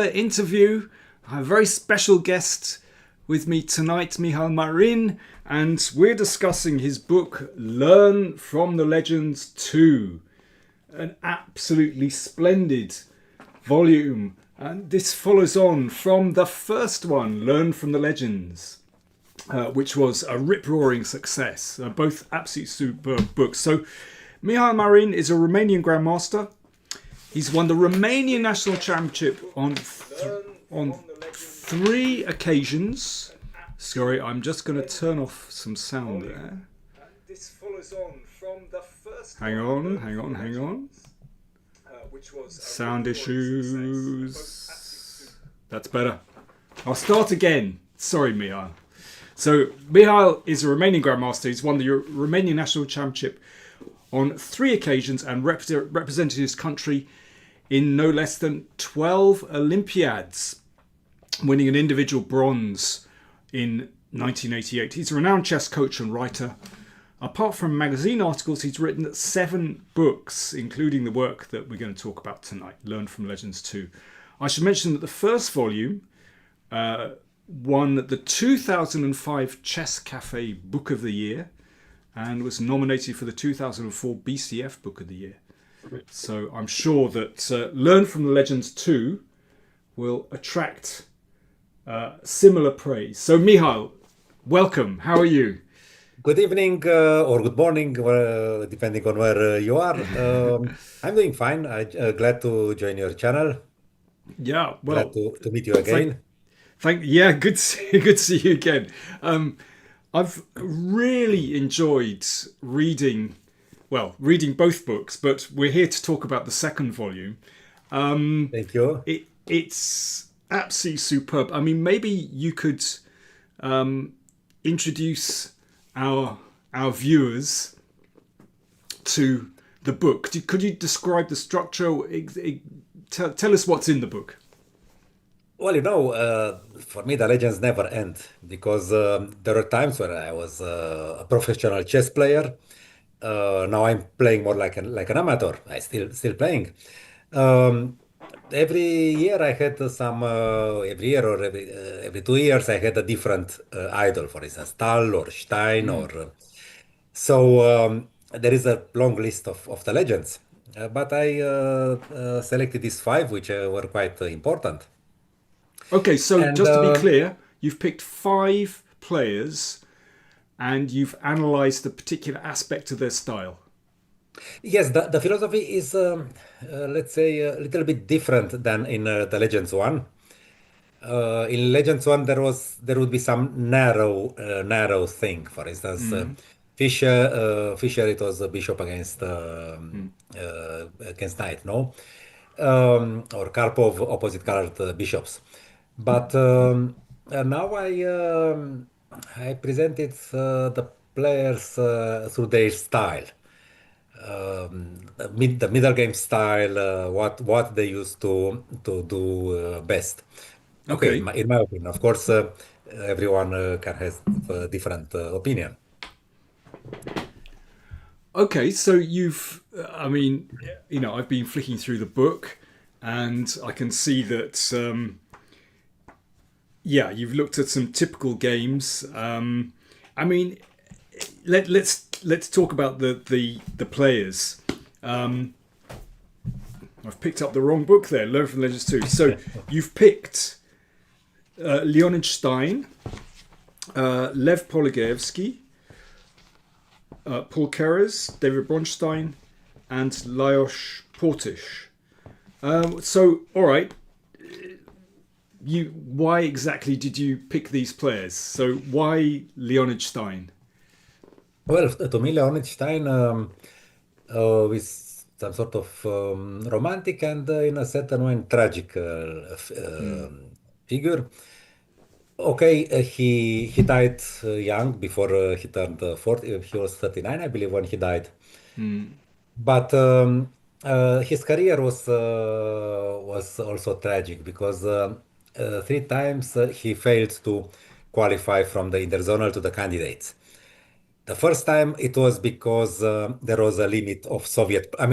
Interview. I have a very special guest with me tonight, Mihail Marin, and we're discussing his book Learn from the Legends 2. An absolutely splendid volume, and this follows on from the first one, Learn from the Legends, which was a rip-roaring success. Both absolutely superb books. So Mihail Marin is a Romanian Grandmaster. He's won the Romanian National Championship on three occasions. Sorry, I'm just going to turn off some sound there. This follows on from the first. Hang on. Sound issues. That's better. I'll start again. Sorry, Mihail. So Mihail is a Romanian Grandmaster. He's won the Romanian National Championship on three occasions and represented his country in no less than 12 Olympiads, winning an individual bronze in 1988. He's a renowned chess coach and writer. Apart from magazine articles, he's written 7 books, including the work that we're going to talk about tonight, Learn from Legends 2. I should mention that the first volume won the 2005 Chess Cafe Book of the Year and was nominated for the 2004 BCF Book of the Year. So I'm sure that Learn from the Legends 2 will attract similar praise. So Mihail, welcome. How are you? Good evening or good morning, depending on where you are. I'm doing fine. I'm glad to join your channel. Yeah, Glad well, to meet you again. yeah, good to see you again. I've really enjoyed reading both books, but we're here to talk about the second volume. Thank you. It's absolutely superb. I mean, maybe you could introduce our viewers to the book. Could you describe the structure? Tell us what's in the book. Well, for me, the legends never end because there are times where I was a professional chess player. Now I'm playing more like an amateur. I still playing. Um, every year I had every year or every 2 years I had a different idol. For instance, Tal or Stein or there is a long list of the legends. But I selected these 5, which were quite important. Okay, so And just to be clear, you've picked 5 players and you've analysed the particular aspect of their style. yes, the philosophy is, let's say, a little bit different than in the Legends one. In Legends one, there would be some narrow thing. For instance, Fischer, it was a bishop against knight, no, or Karpov opposite colored bishops. But now I presented the players through their style, the middle game style, what they used to do best. Okay, Okay. in my opinion, of course, everyone can have a different opinion. Okay, so I mean, I've been flicking through the book and I can see that, you've looked at some typical games. I mean, let's talk about the players. I've picked up the wrong book there, Learn from Legends 2. So you've picked Leonid Stein, Lev Polugaevsky, Paul Keres, David Bronstein, and Lajos Portish. So, all right, why exactly did you pick these players? So, why Leonid Stein? Well, to me, Leonid Stein is some sort of romantic and, in a certain way, tragic figure. Okay, he died young before he turned 40. He was 39, I believe, when he died. But his career was also tragic because 3 times he failed to qualify from the interzonal to the candidates. The first time it was because there was a limit of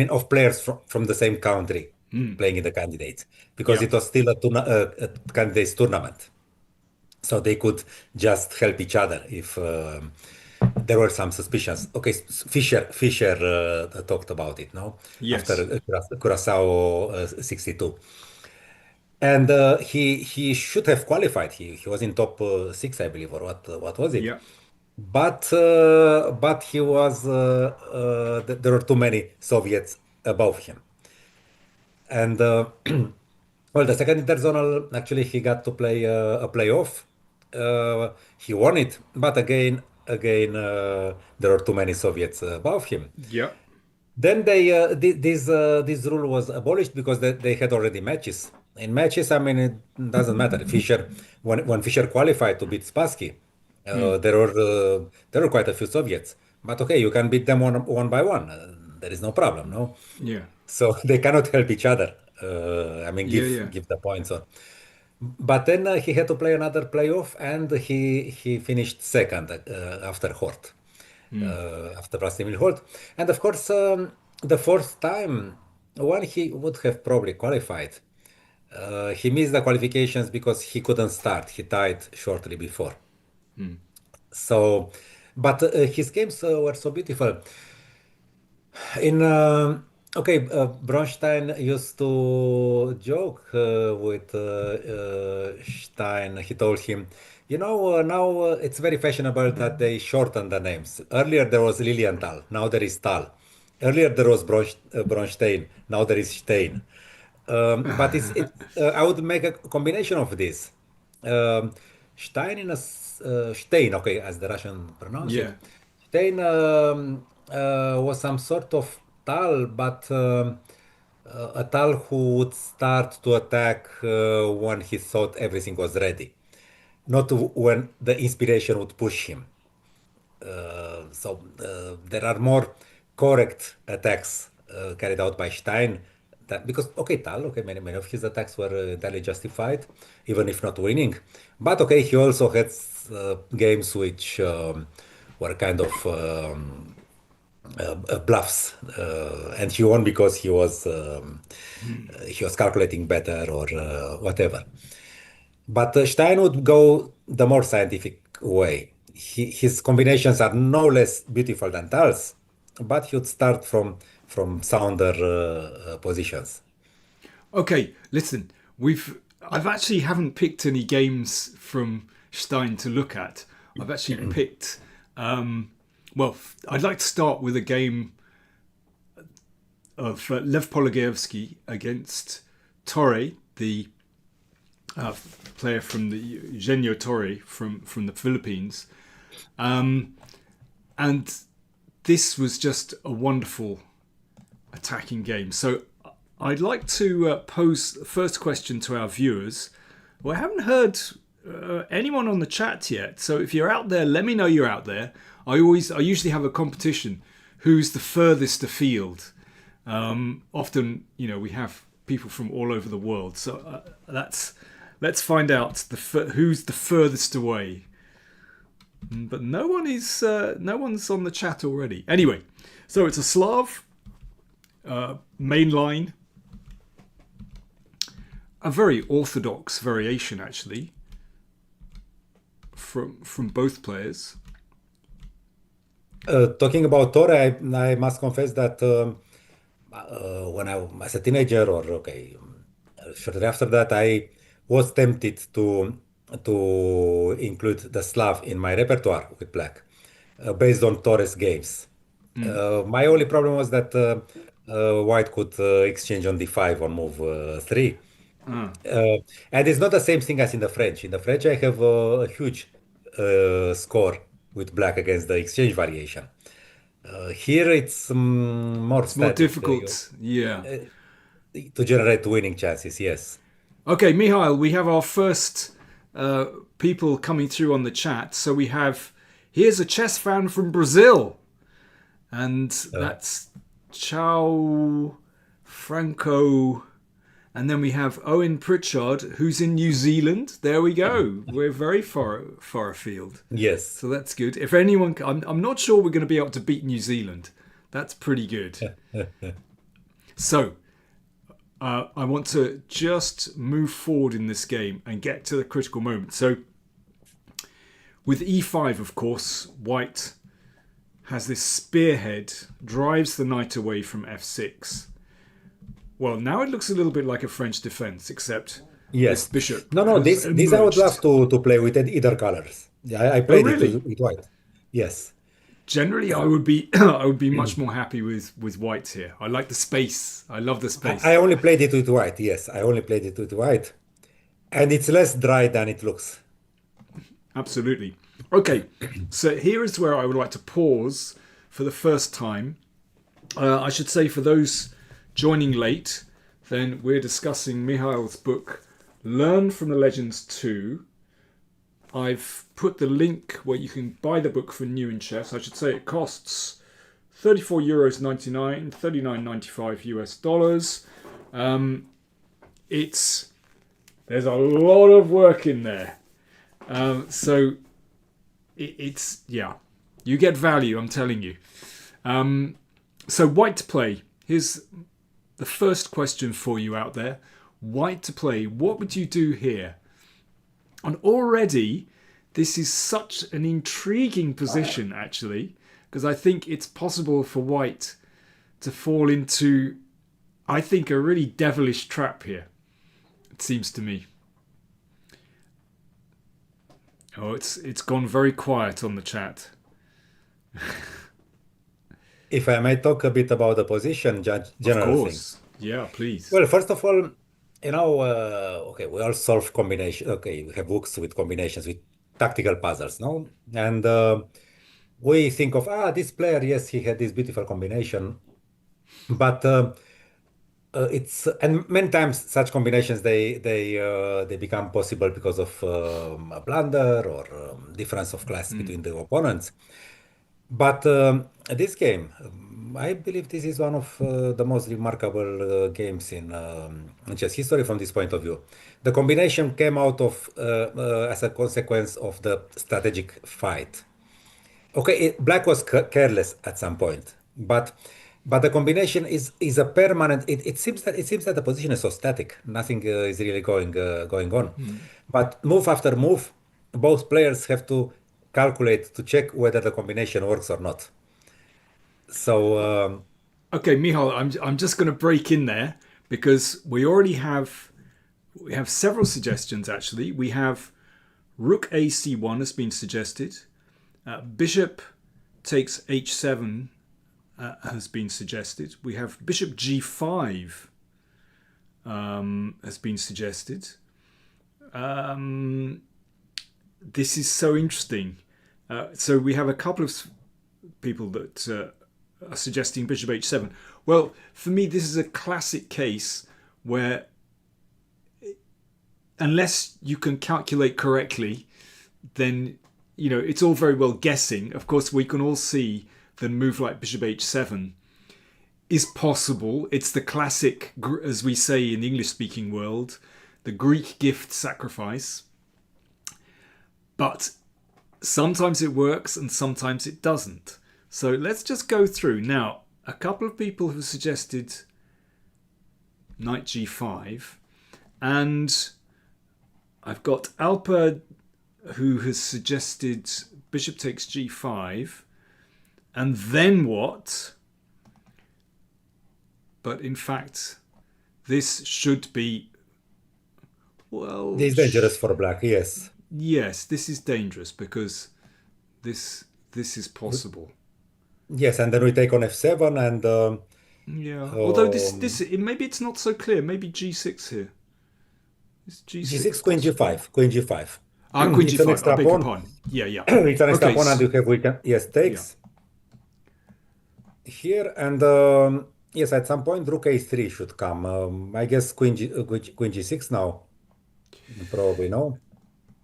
of players from the same country. playing in the candidates because Yeah. it was still a candidates tournament. So they could just help each other if there were some suspicions. Okay, Fischer talked about it, no? After Yes. Curacao 62. And he should have qualified. He was in top six, I believe, or what was it? Yeah. But he was there were too many Soviets above him. And well, the second interzonal, actually, he got to play a playoff. He won it, but again, there were too many Soviets above him. Yeah. Then this rule was abolished because they had already matches. In matches, I mean, it doesn't matter. Fischer, when Fischer qualified to beat Spassky, there were quite a few Soviets. But okay, you can beat them one by one. There is no problem, no. Yeah. So they cannot help each other. I mean, Yeah. give Yeah. give the points on. But then he had to play another playoff, and he finished second after Hort, after Vlastimil Hort. And of course, the fourth time, when he would have probably qualified, he missed the qualifications because he couldn't start. He died shortly before. So, but his games were so beautiful. In okay, Bronstein used to joke with Stein. He told him, you know, now it's very fashionable that they shorten the names. Earlier there was Lilienthal, now there is Tal. Earlier there was Bronstein, now there is Stein. But I would make a combination of this. Um, Stein Stein, okay, as the Russian pronounce it. Yeah. Stein was some sort of Tal, but a Tal who would start to attack when he thought everything was ready, not when the inspiration would push him. So there are more correct attacks carried out by Stein. That, because okay, Tal, okay, many of his attacks were entirely justified, even if not winning. But okay, he also had games which were kind of bluffs, and he won because he was calculating better or whatever. But Stein would go the more scientific way. His combinations are no less beautiful than Tal's, but he would start from sounder positions. Okay. Listen, I've actually haven't picked any games from Stein to look at. I've actually picked. Well, I'd like to start with a game of Lev Polugaevsky against Torre, the uh, player from the Eugenio Torre from the Philippines, and this was just a wonderful attacking game. So I'd like to pose the first question to our viewers. Well, I haven't heard anyone on the chat yet, so if you're out there, let me know you're out there. I usually have a competition. Who's the furthest afield? Often, we have people from all over the world. So let's find out who's the furthest away. But no one's on the chat already. Anyway, so it's a Slav main line, a very orthodox variation actually from both players. Talking about Torre, I must confess that when I was a teenager, or okay, shortly after that, I was tempted to include the Slav in my repertoire with Black, based on Torres games. My only problem was that White could exchange on d5 on move 3. And it's not the same thing as in the French. In the French, I have a huge score with Black against the exchange variation. Here, it's more It's more static difficult. Yeah. to generate winning chances, yes. Okay, Mihail, we have our first people coming through on the chat. So here's a chess fan from Brazil, and that's Chao Franco. And then we have Owen Pritchard, who's in New Zealand. There we go. We're very far afield. Yes. So that's good. If anyone, I'm not sure we're going to be able to beat New Zealand. That's pretty good. So, I want to just move forward in this game and get to the critical moment. So with e5, of course, white has this spearhead, drives the knight away from f6. Well, now it looks a little bit like a French defense, except this Yes. bishop No, no, has this I would love emerged. to play with either colors. Yeah, I Oh, played it really? with white. Yes. Generally, I would be I would be much more happy with white here. I like the space. I love the I space. only played it with white. Yes, I only played it with white. And it's less dry than it looks. Absolutely. Okay, so here is where I would like to pause for the first time. I should say for those joining late, then we're discussing Mihail's book, Learn from the Legends 2. I've put the link where you can buy the book for new in chess. I should say it costs €34.99, $39.95 US dollars. It's There's a lot of work in there. So it's yeah, you get value. I'm telling you. So white to play. Here's the first question for you out there. White to play. What would you do here? And already, this is such an intriguing position, actually, because I think it's possible for white to fall into, I think, a really devilish trap here. It seems to me. Oh, it's gone very quiet on the chat. If I may talk a bit about the position, Of general thing. course. Yeah, please. Well, first of all, okay, we all solve combination. Okay, we have books with combinations with tactical puzzles, no? And we think of, this player, yes, he had this beautiful combination, but it's and many times such combinations they become possible because of a blunder or difference of class Mm. between the opponents. But this game, I believe this is one of the most remarkable games in chess history from this point of view. The combination came out of as a consequence of the strategic fight. Okay, black was careless at some point, but the combination is a permanent. It seems that the position is so static. Nothing is really going on. Mm. But move after move, both players have to calculate to check whether the combination works or not. So Okay, Michal, I'm just going to break in there because we have several suggestions actually. We have Rook AC1 has been suggested. Bishop takes H7 has been suggested. We have Bishop G5 has been suggested. This is so interesting. So we have a couple of people that are suggesting Bishop H7. Well, for me, this is a classic case where unless you can calculate correctly, then it's all very well guessing. Of course, we can all see that a move like Bishop H7 is possible. It's the classic, as we say in the English-speaking world, the Greek gift sacrifice. But sometimes it works and sometimes it doesn't. So let's just go through. Now, a couple of people have suggested Knight G5. And I've got Alper who has suggested Bishop takes G5. And then what? But in fact, this should be, well, this is dangerous for black. Yes. yes, this is dangerous because this is possible. Yes, and then we take on f7 and Yeah. Although um, maybe it's not so clear. Maybe G6 here. Is G6 g6, queen possible? g5, queen g5. Queen It's an G5. I extra beg your pawn. pardon. Yeah, yeah. It's an extra Okay. pawn, and we can, yes, Yeah. takes here, and yes, at some point rook a3 should come. I guess queen g6 now, probably no.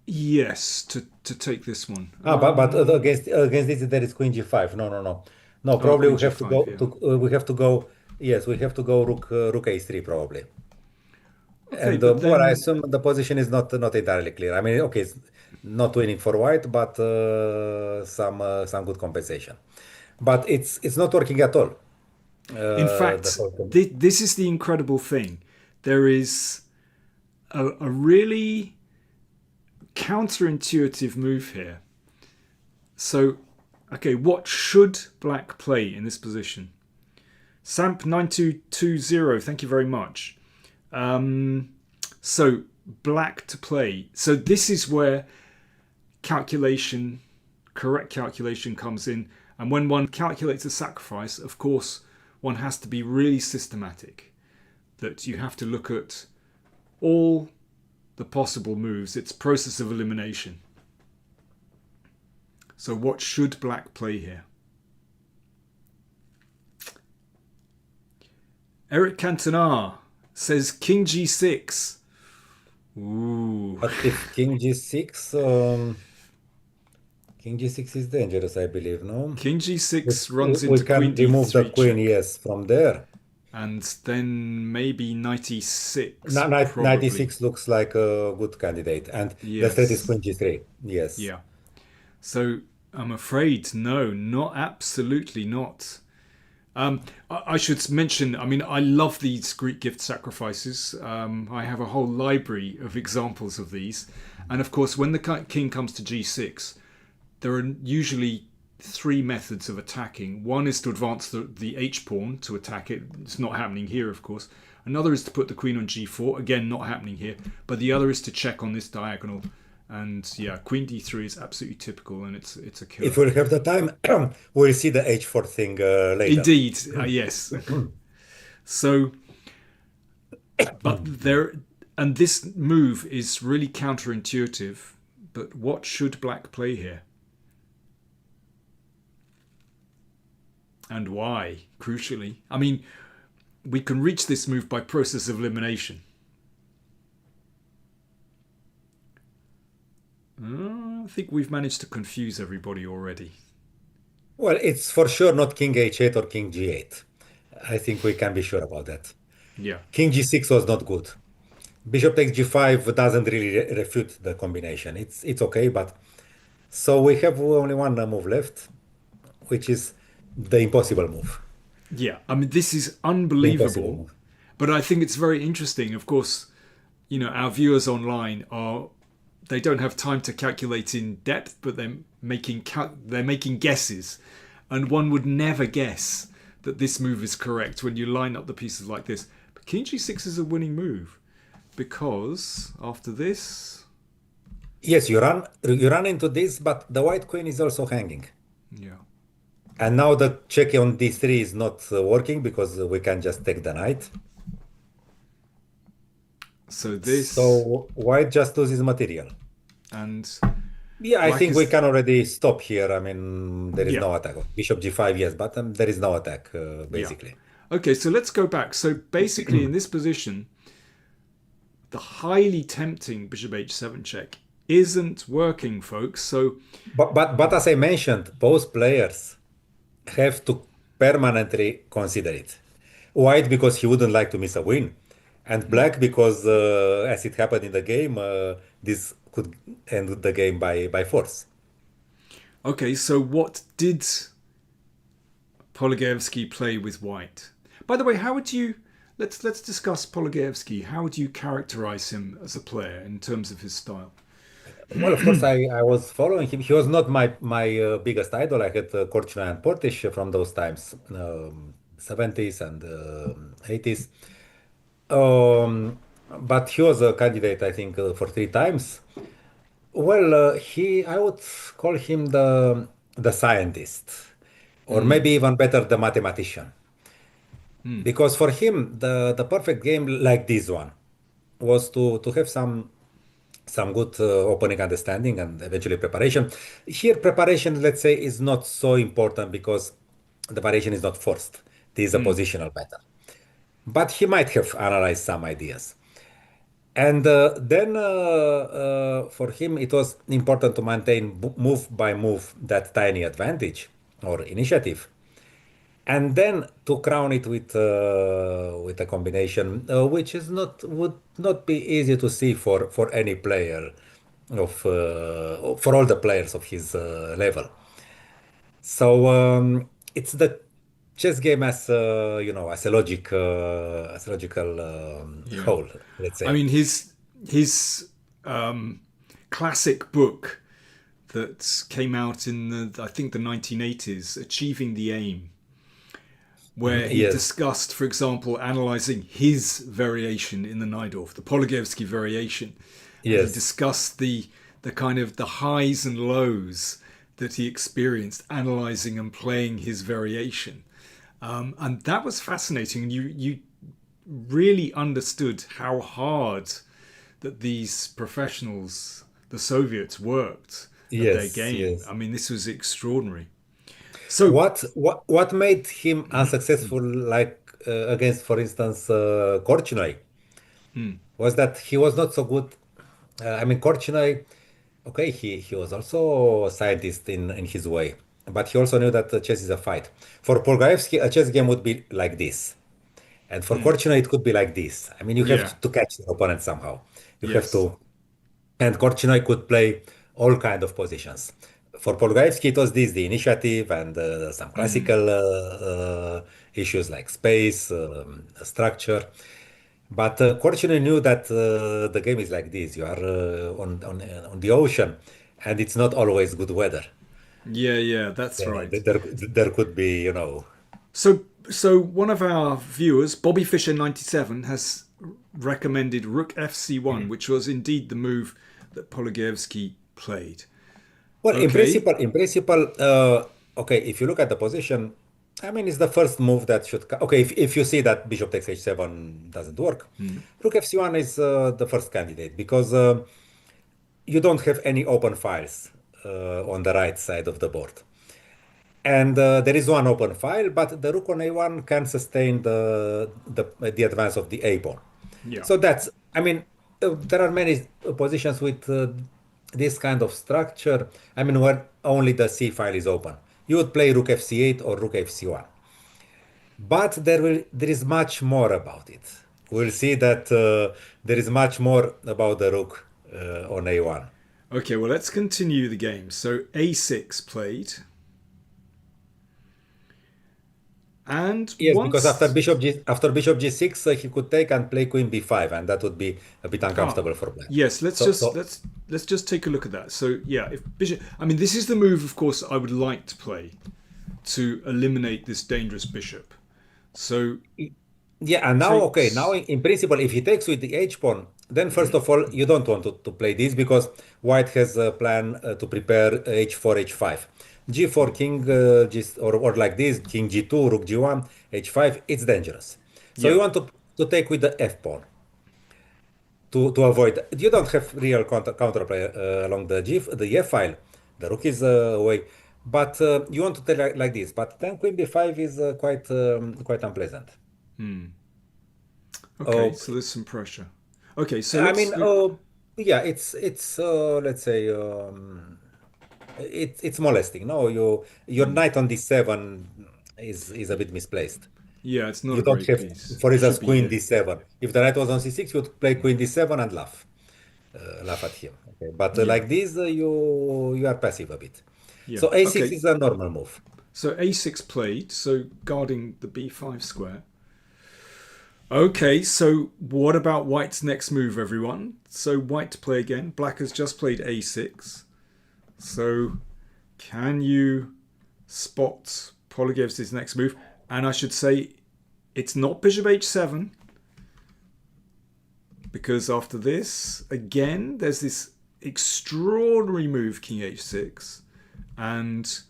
Yes, to take this one. But against this there is queen g5. No, no, no, no. Oh, Probably Queen we have to G5. go Yeah. to we have to go. Yes, we have to go rook a3 probably. Okay, And but well, I then assume the position is not entirely clear. I mean, okay, it's not winning for white, but some good compensation. But it's not working at all. in The fact, whole thing. this is the incredible thing. there is a really counterintuitive move here. So, okay, what should black play in this position? Samp9220, thank you very much. So, black to play. So, this is where calculation, correct calculation comes in. And when one calculates a sacrifice, of course, one has to be really systematic. That you have to look at all the possible moves. It's process of elimination. So what should black play here? Eric Cantona says king g6. Ooh. But if king g6, king g6 is dangerous, I believe, no? King We, g6 runs we into queen can remove the d3 queen, check. yes, from there. And then maybe knight e6, Knight probably. 96 looks like a good candidate. And the threat is Yes. queen g3. Yes. Yeah. So I'm afraid, no, not absolutely not. I should mention, I mean, I love these Greek gift sacrifices. I have a whole library of examples of these. And of course, when the king comes to g6, there are usually three methods of attacking. One is to advance the h pawn to attack it. It's not happening here, of course. Another is to put the queen on g4. Again, not happening here. But the other is to check on this diagonal. And yeah, queen d3 is absolutely typical, and it's a killer. If we'll have the time, we'll see the h4 thing later. Indeed, yes. So, but there, and this move is really counterintuitive. But what should black play here? And why, crucially? I mean, we can reach this move by process of elimination. I think we've managed to confuse everybody already. Well, it's for sure not king h8 or king g8. I think we can be sure about that. Yeah. King g6 was not good. Bishop takes g5 doesn't really refute the combination. It's okay, but so we have only one move left, which is the impossible move. Yeah. I mean, this is The impossible unbelievable. move. But I think it's very interesting. Of course, our viewers online they don't have time to calculate in depth, but they're making guesses, and one would never guess that this move is correct when you line up the pieces like this. But king g6 is a winning move because after this, Yes, you run into this, but the white queen is also hanging. yeah. And now the check on d3 is not working because we can just take the knight. So this So white just loses material. and Yeah, I black think we is can already stop here. I mean, there is yeah, no attack. Bishop g5, yes, but there is no attack, yeah. basically. Okay, so let's go back. So basically, in this position, the highly tempting bishop h7 check isn't working, folks. So But as I mentioned, both players have to permanently consider it. White because he wouldn't like to miss a win, and black because, as it happened in the game, this could end the game by force. okay, so what did Polugaevsky play with white? By the way, how would you let's discuss Polugaevsky. How would you characterize him as a player in terms of his style? Well, of course, I was following him. He was not my biggest idol. I had Korchna and Portish from those times, 70s and 80s. But he was a candidate, I think, for three times. Well, I would call him the scientist, or maybe even better, the mathematician. Because for him, the perfect game like this one was to have some good opening understanding and eventually preparation. Here, preparation, let's say, is not so important because the variation is not forced. This is a positional battle. But he might have analyzed some ideas. And then for him, it was important to maintain move by move that tiny advantage or initiative. And then to crown it with a combination which is not would not be easy to see for any player for all the players of his level. So it's the chess game as as a logical Yeah. whole, let's I say. mean, his um, classic book that came out in the I think the 1980s, Achieving the Aim, Mhm. where he Yes, discussed, for example, analyzing his variation in the Najdorf, the Polugaevsky variation, and he yes, discussed the kind of the highs and lows that he experienced analyzing and playing his variation. And that was fascinating. And you really understood how hard that these professionals, the Soviets, worked at their yes, game. yes. I mean, this was extraordinary. So, What made him unsuccessful, like against, for instance, Korchnoi, was that he was not so good. I mean, Korchnoi, okay, he was also a scientist in his way, but he also knew that chess is a fight. For Polugaevsky, a chess game would be like this. And for Korchnoi, it could be like this. I mean, you have yeah, to catch the opponent somehow. You have yes, to, and Korchnoi could play all kind of positions. For Polugaevsky, it was this, the initiative and some classical issues like space, structure. But Korchnoi knew that the game is like this. You are on the ocean, and it's not always good weather. yeah, that's right. There could be, So one of our viewers, Bobby Fisher 97, has recommended Rook FC1, which was indeed the move that Polugaevsky played. Well, Okay, in principle, okay, if you look at the position, I mean, it's the first move that should. Okay, if you see that bishop takes h7 doesn't work, rook fc1 is the first candidate because you don't have any open files on the right side of the board. And there is one open file, but the rook on a1 can sustain the advance of the a pawn. yeah, So that's, I mean, there are many positions with this kind of structure. I mean, where only the C file is open. You would play rook fc8 or rook fc1. But there is much more about it. We'll see that there is much more about the rook on a1. okay. Well, let's continue the game. So A6 played, and Yes, because once after bishop g6, he could take and play queen b5, and that would be a bit uncomfortable for black. yes, let's So, just so let's just take a look at that. So yeah, if bishop, I mean, this is the move, of course, I would like to play to eliminate this dangerous bishop. So yeah, and now, okay, now takes, in principle, if he takes with the h pawn, then first of all, you don't want to play this because white has a plan to prepare h4, h5. G4, king, or like this, king g2, rook g1, h5, it's dangerous. So you yeah, want to take with the f pawn to avoid. You don't have real counterplay along the f file. The rook is away, but you want to take like this. But then queen b5 is quite unpleasant. okay. Oh, So there's some pressure. Okay, so I let's mean, yeah, it's let's say it's molesting. No, your knight on d7 is a bit misplaced. yeah, it's not You a don't great have, piece. for Should instance, be queen here. d7. If the knight was on c6, you would play queen d7 and laugh at him. Okay, but Yeah, like this, you are passive a bit. yeah. So a6 Okay, is a normal move. so A6 played, so guarding the B5 square. Okay, so what about White's next move, everyone? So White to play again. Black has just played A6. So can you spot Polygev's next move? And I should say it's not Bishop H7 because after this, again, there's this extraordinary move, King H6, and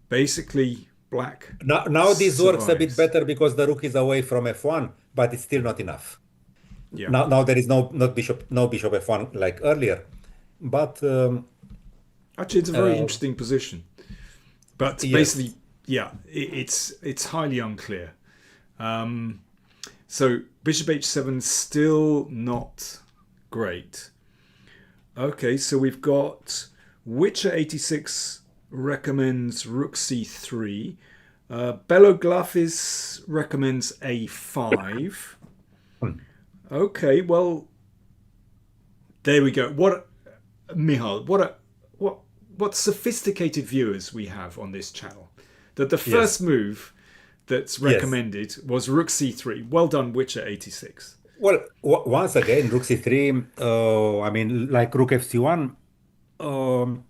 basically Black Now this works a bit survives. better because the rook is away from f1, but it's still not enough. Yeah. Now there is no bishop f1 like earlier, but Actually, it's a very uh, interesting position. But yes, basically, yeah, it's highly unclear. So Bishop H7 still not great. Okay, so we've got Witcher86 recommends Rook C3. Beloglafis recommends A5. Okay, well, there we go. What, Michal? What sophisticated viewers we have on this channel. That the first yes, move that's Yes. recommended was rook c3. Well done, Witcher 86. Well, once again, rook c3. I mean, like rook fc1. Um,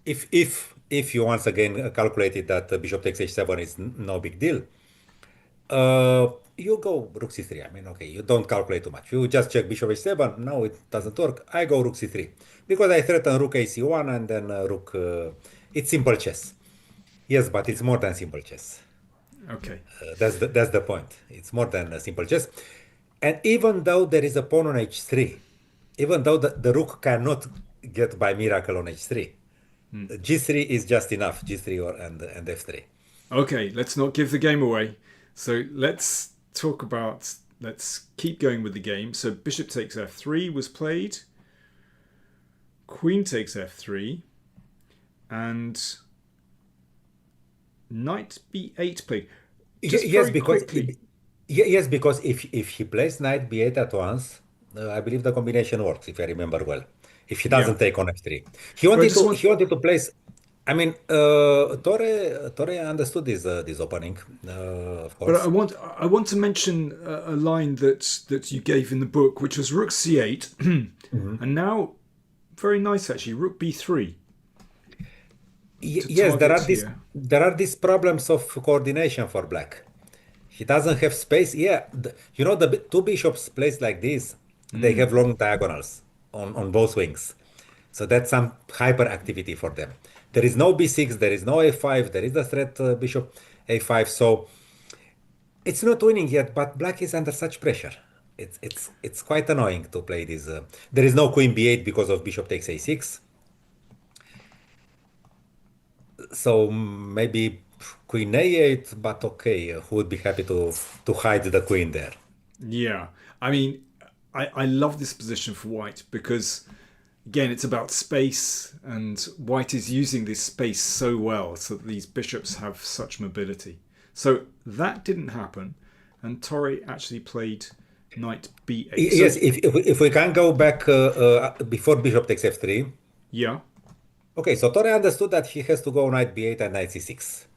if you once again calculated that bishop takes h7 is no big deal, you go rook c3. I mean, okay, you don't calculate too much. You just check bishop h7. No, it doesn't work. I go rook c3 because I threaten rook ac1 and then rook. It's simple chess. Yes, but Yeah. it's more than simple chess. Okay. That's the point. It's more than a simple chess. And even though there is a pawn on h3, even though the rook cannot get by miracle on h3, g3 is just enough. G3 and f3. Okay, let's not give the game away. So let's keep going with the game. So bishop takes f3 was played. Queen takes f3. And knight b8 played. Just Yes, very because quickly. yes, because if he plays knight b8 at once, I believe the combination works. If I remember well, if he Yeah. doesn't take on f3, But I just want. he wanted to place. I mean, Torre understood this opening, of But course. I want to mention a line that you gave in the book, which was rook c8, Mhm. and now very nice actually, rook b3 to Yes, target here. there are these problems of coordination for black. He doesn't have space. Yeah, the two bishops placed like this, they have long diagonals on both wings. So that's some hyperactivity for them. There is no b6, there is no a5, there is the threat bishop a5. So it's not winning yet, but black is under such pressure. It's quite annoying to play this. There is no queen b8 because of bishop takes a6. So maybe queen a8, but okay, who would be happy to hide the queen there? Yeah, I mean, I love this position for white because again it's about space, and white is using this space so well so that these bishops have such mobility. So that didn't happen, and Torre actually played knight b8. So Yes, if we can go back before bishop takes f3. yeah. Okay, so Torre understood that he has to go knight b8 and knight c6,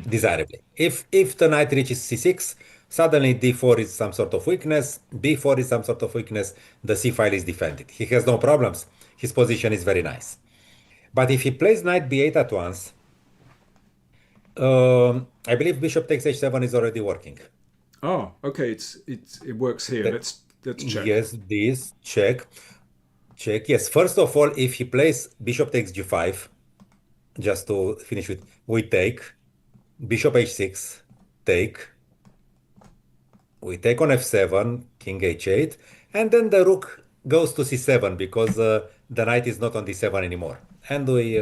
desirably. If the knight reaches c6, suddenly d4 is some sort of weakness, b4 is some sort of weakness, the c file is defended. He has no problems. His position is very nice. But if he plays knight b8 at once, I believe bishop takes h7 is already working. Oh, okay. It works here. That, Let's check. yes, this check, check. Yes, first of all, if he plays bishop takes g5, just to finish with, we take bishop h6, take, we take on f7, king h8, and then the rook goes to c7 because the knight is not on d7 anymore, and we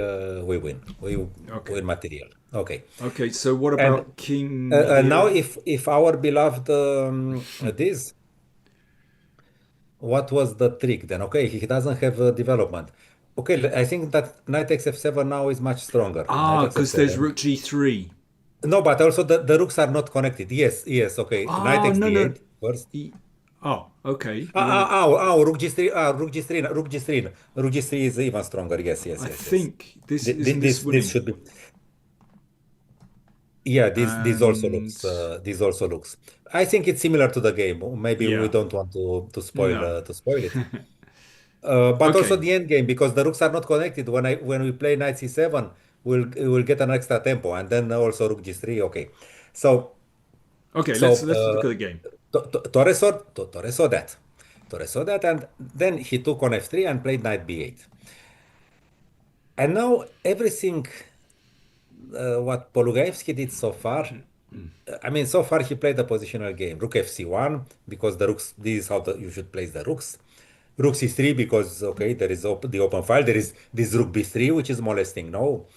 win. We Okay. win material. Okay, Okay. So what and about king now here? if our beloved this, what was the trick then? Okay, he doesn't have development. Okay, I think that knight takes f7 now is much stronger. Knight Ah, takes because there's f7. rook g3. No, but also the rooks are not connected. Yes, yes, okay. Knight Ah, takes no, no. d8 first. Oh, okay. You want to? Rook g3, rook g3, rook g3 is even stronger. Yes, yes, I yes, yes. think this isn't this This winning, should be. Yeah, and this also looks. I think it's similar to the game. Maybe we yeah, don't want no. to spoil it. But also Okay, the end game because the rooks are not connected. When we play knight c7, we'll get an extra tempo, and then also rook g3. Okay, so okay. so Let's look at the game. Torre saw that. Torre saw that, and then he took on f3 and played knight b8. And now everything what Polugaevsky did so far, I mean, so far he played a positional game. Rook fc1 because the rooks. This is how you should place the rooks. Rook c3 because okay, there is the open file. There is this rook b3 which is molesting. No,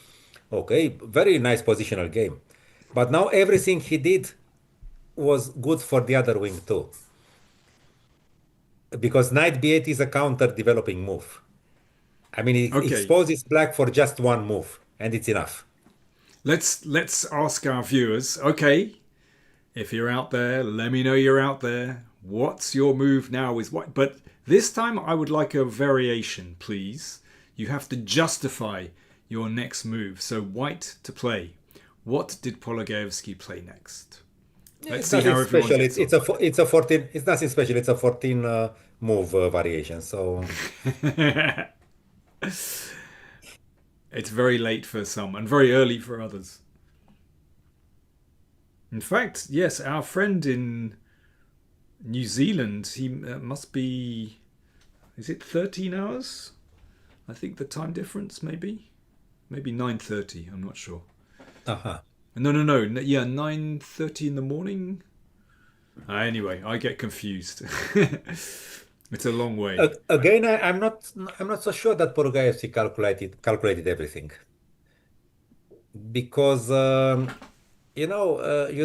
okay, very nice positional game. But now everything he did was good for the other wing too. Because knight b8 is a counter developing move. I mean, it Okay, exposes black for just one move, and it's enough. let's ask our viewers. Okay, if you're out there, let me know you're out there. What's your move now with white? But this time I would like a variation, please. You have to justify your next move. So white to play. What did Polugaevsky play next? Let's It's see how nothing everyone special. gets on. It's a 14. It's nothing special. It's a 14 move variation. So It's very late for some and very early for others. In fact, yes, our friend in New Zealand, he must be, is it 13 hours? I think the time difference, maybe 9:30. I'm not sure. uh-huh. No, no, no. Yeah, 9:30 in the morning. Anyway, I get confused. It's a long way. Again, I'm not so sure that Polugaevsky calculated everything because you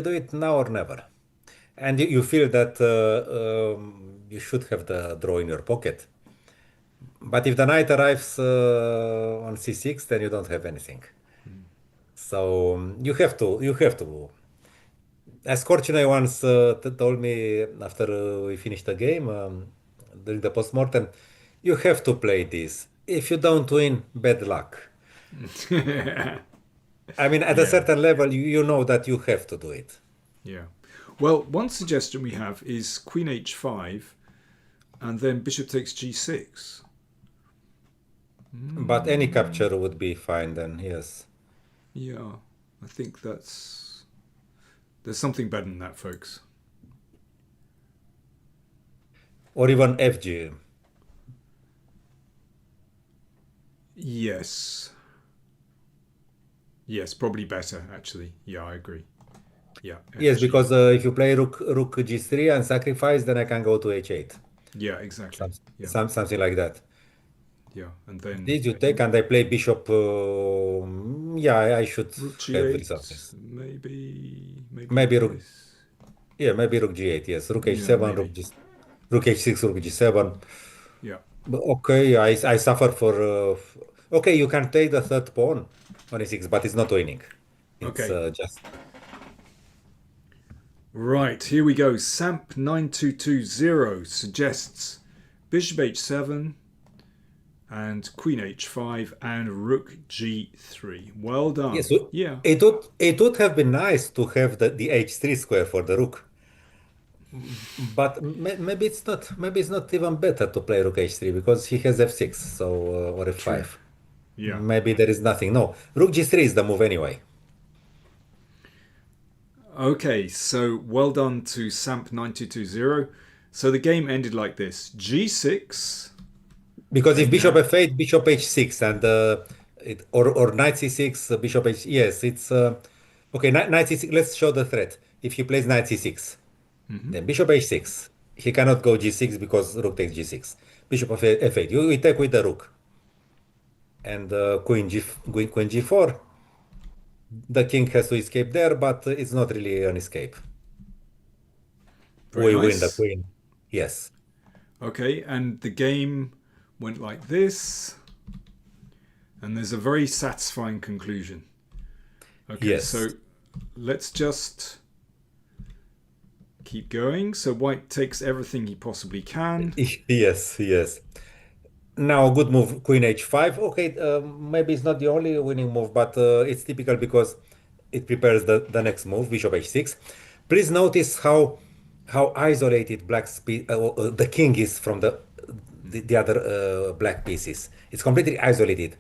do it now or never, and you feel that you should have the draw in your pocket. But if the knight arrives on c6, then you don't have anything. So you have to. As Korchinoi once told me after we finished the game during the postmortem, you have to play this. If you don't win, bad luck. I mean, at a Yeah, certain level, you know that you have to do it. yeah. Well, one suggestion we have is Queen H5 and then Bishop takes G6. But any capture would be fine then, yes. Yeah, I think there's something better than that, folks. Or even FG. Yes. Yes, probably better, actually. Yeah, I agree. Yeah, Yes, FG. because if you play rook g3 and sacrifice, then I can go to h8. Yeah, exactly. Yeah, Something like that. yeah. And then Did you take and I play bishop? Yeah, I should Rook have G8, resources. maybe Maybe like rook, this. yeah, maybe rook g8. Yes, rook Yeah, h7, maybe. rook h6, rook g7. Yeah. Okay, I suffer for. Okay, you can take the third pawn on e6, but it's not winning. It's Okay. just Right, here we go. Samp 9220 suggests Bishop H7 and Queen H5 and Rook G3. Well yes. done. Yeah. It would have been nice to have the h3 square for the rook, but maybe it's not. Maybe it's not even better to play rook h3 because he has f6, so or True. f5. Yeah. Maybe there is nothing. No, rook g3 is the move anyway. Okay, so well done to Samp 9220. So the game ended like this. G6. Because Okay, if bishop now. f8, bishop h6, and or knight c6, bishop h. Yes, it's okay. Knight c6. Let's show the threat. If he plays knight c6, then bishop h6. He cannot go g6 because rook takes g6. Bishop of f8. You take with the rook and queen g4. The king has to escape there, but it's not really an escape. Very We win the nice. queen. Yes. Okay, and the game went like this. And there's a very satisfying conclusion. Okay, Yes. so let's just keep going. So white takes everything he possibly can. Yes. Yes. Now, good move, Queen H5. Okay, maybe it's not the only winning move, but it's typical because it prepares the next move, Bishop H6. Please notice how isolated the king is from the other black pieces. It's completely isolated.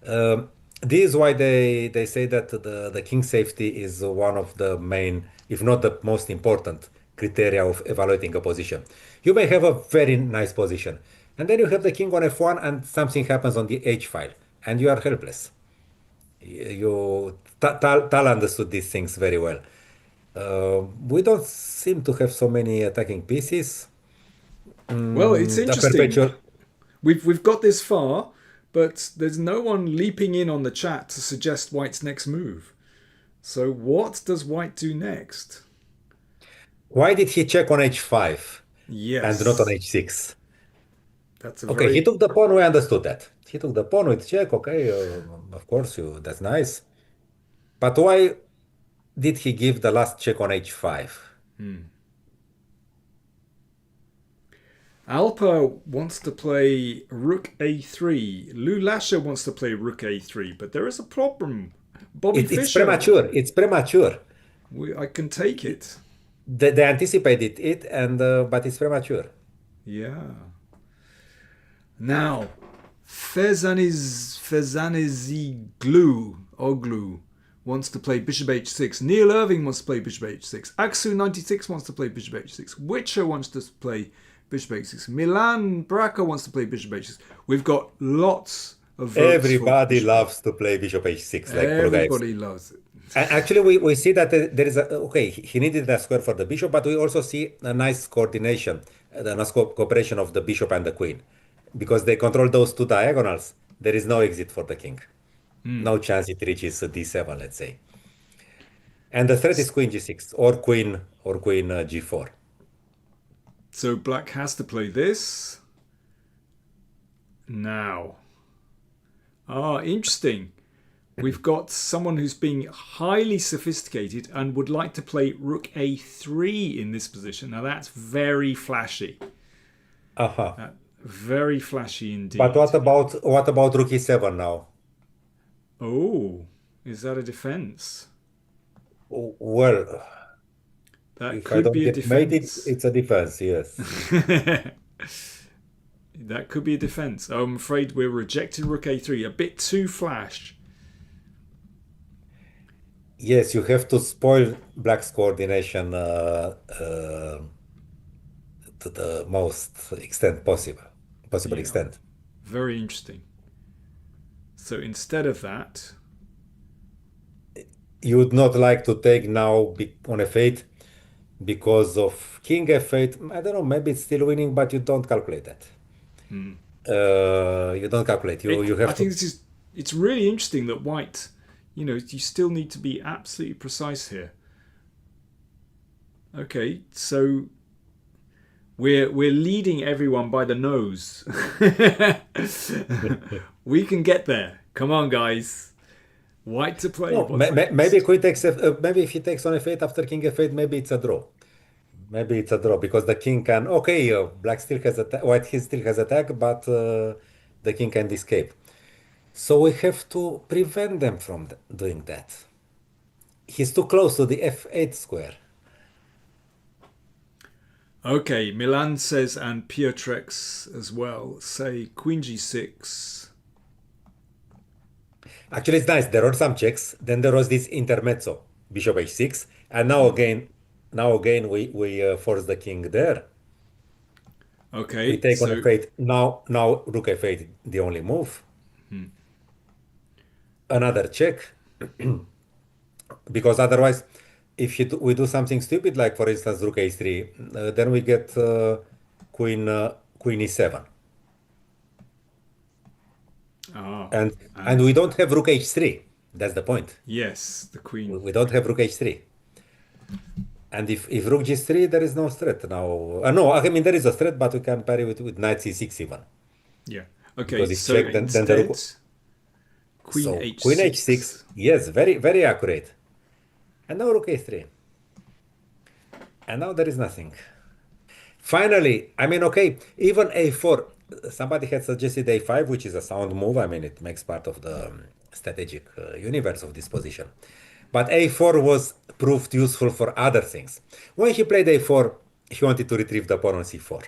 This is why they say that the king safety is one of the main, if not the most important, criteria of evaluating a position. You may have a very nice position, and then you have the king on f1, and something happens on the h file, and you are helpless. Tal understood these things very well. We don't seem to have so many attacking pieces. Well, it's The interesting. perpetual. We've got this far, but there's no one leaping in on the chat to suggest white's next move. So what does white do next? Why did he check on h5 and not on Yes, h6? that's a Okay, he very took the pawn. We understood that. He took the pawn with check. Okay, of course, that's nice. But why did he give the last check on h5? Alpa wants to play Rook A3. Lou Lasher wants to play Rook A3, but there is a problem. Bobby It's Fischer, premature. It's premature. I can take it. they anticipated it, and but it's premature. Yeah. Now, Oglu wants to play bishop h6. Neil Irving wants to play bishop h6. Aksu96 wants to play bishop h6. Witcher wants to play bishop h6. Milan Braca wants to play bishop h6. We've got lots of votes for Everybody bishop h6. loves to play bishop h6, like Polugaevsky. Everybody loves it. Actually, we see that there is a, okay, he needed a square for the bishop, but we also see a nice coordination, a nice cooperation of the bishop and the queen. Because they control those two diagonals, there is no exit for the king. No chance it reaches d7, let's say. And the threat is queen g6 or queen g4. So black has to play this. Now. Interesting. We've got someone who's being highly sophisticated and would like to play rook a3 in this position. Now that's very flashy. Uh-huh. Very flashy indeed. But what about rook e7 now? Oh, is that a defense? Well, That if I could don't be a get mated, defense. it's a defense, yes. That could be a defense. I'm afraid we're rejecting rook a3. A bit too flash. Yes, you have to spoil black's coordination to the most extent possible Yeah, extent. very interesting. So instead of that, You would not like to take now on f8 because of king f8. I don't know, maybe it's still winning, but you don't calculate that. You don't calculate. You I have think to. it's really interesting that white, you still need to be absolutely precise here. Okay, so we're leading everyone by the nose. We can get there. Come on, guys. White to play. No, What's maybe next? queen takes maybe if he takes on f8 after king f8, maybe it's a draw. Maybe it's a draw because the king can. Okay, black still has attack. White he still has attack, but the king can escape. So we have to prevent them from doing that. He's too close to the f8 square. Okay, Milan says, and Piotrek as well, say queen g6. Actually, it's nice. There are some checks. Then there was this intermezzo, bishop h6, and now again we force the king there. We Okay, take on so f8. Now rook f8, the only move. Another check, because otherwise, if we do something stupid, like for instance rook a3, then we get queen e7, and we and don't have rook h3. That's the point. yes, the We, queen. we don't have rook h3. And if rook g3, there is no threat now. No, I mean there is a threat, but we can parry with knight c6 even Yeah. Okay, because if so check, then the instead, rook. queen So queen h6, h6. yes, very very accurate. And now rook a3, and now there is nothing. Finally, I mean, okay, even a4. Somebody had suggested a5, which is a sound move. I mean, it makes part of the strategic universe of this position. But a4 was proved useful for other things. When he played a4, he wanted to retrieve the pawn on c4.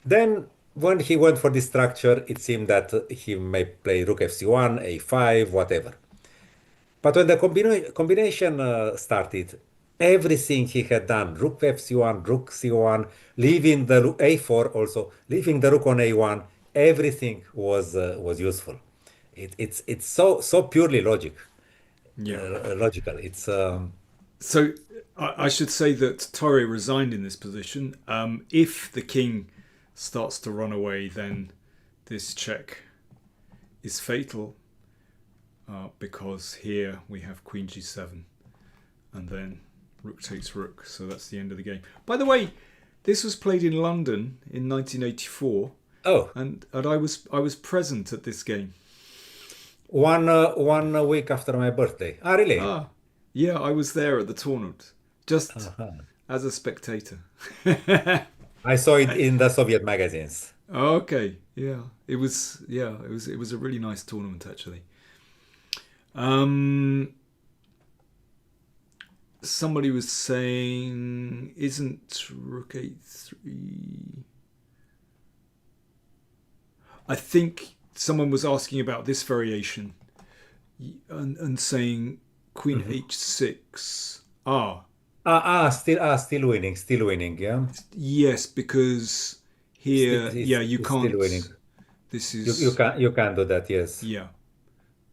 Then, when he went for this structure, it seemed that he may play rook fc1, a5, whatever. But when the combination started, everything he had done, rook fc1, rook c1, leaving the a4 also, leaving the rook on a1, everything was useful. It's so purely Yeah. logical. It's So I should say that Torre resigned in this position. If the king starts to run away, then this check is fatal because here we have queen g7 and then rook takes rook. So that's the end of the game. By the way, this was played in London in 1984, oh, and I was present at this game. one week after my birthday. Ah, really? Ah, yeah, I was there at the tournament, just Uh-huh. as a spectator. I saw it in the Soviet magazines. Okay, yeah, it was a really nice tournament actually. Um, somebody was saying, isn't Rook A3? I think someone was asking about this variation and saying Queen Mhm. H6. Ah, Still winning, still winning. Yeah, yes, because here, yeah, you it's still can't. winning. This You is can do that. Yes. yeah.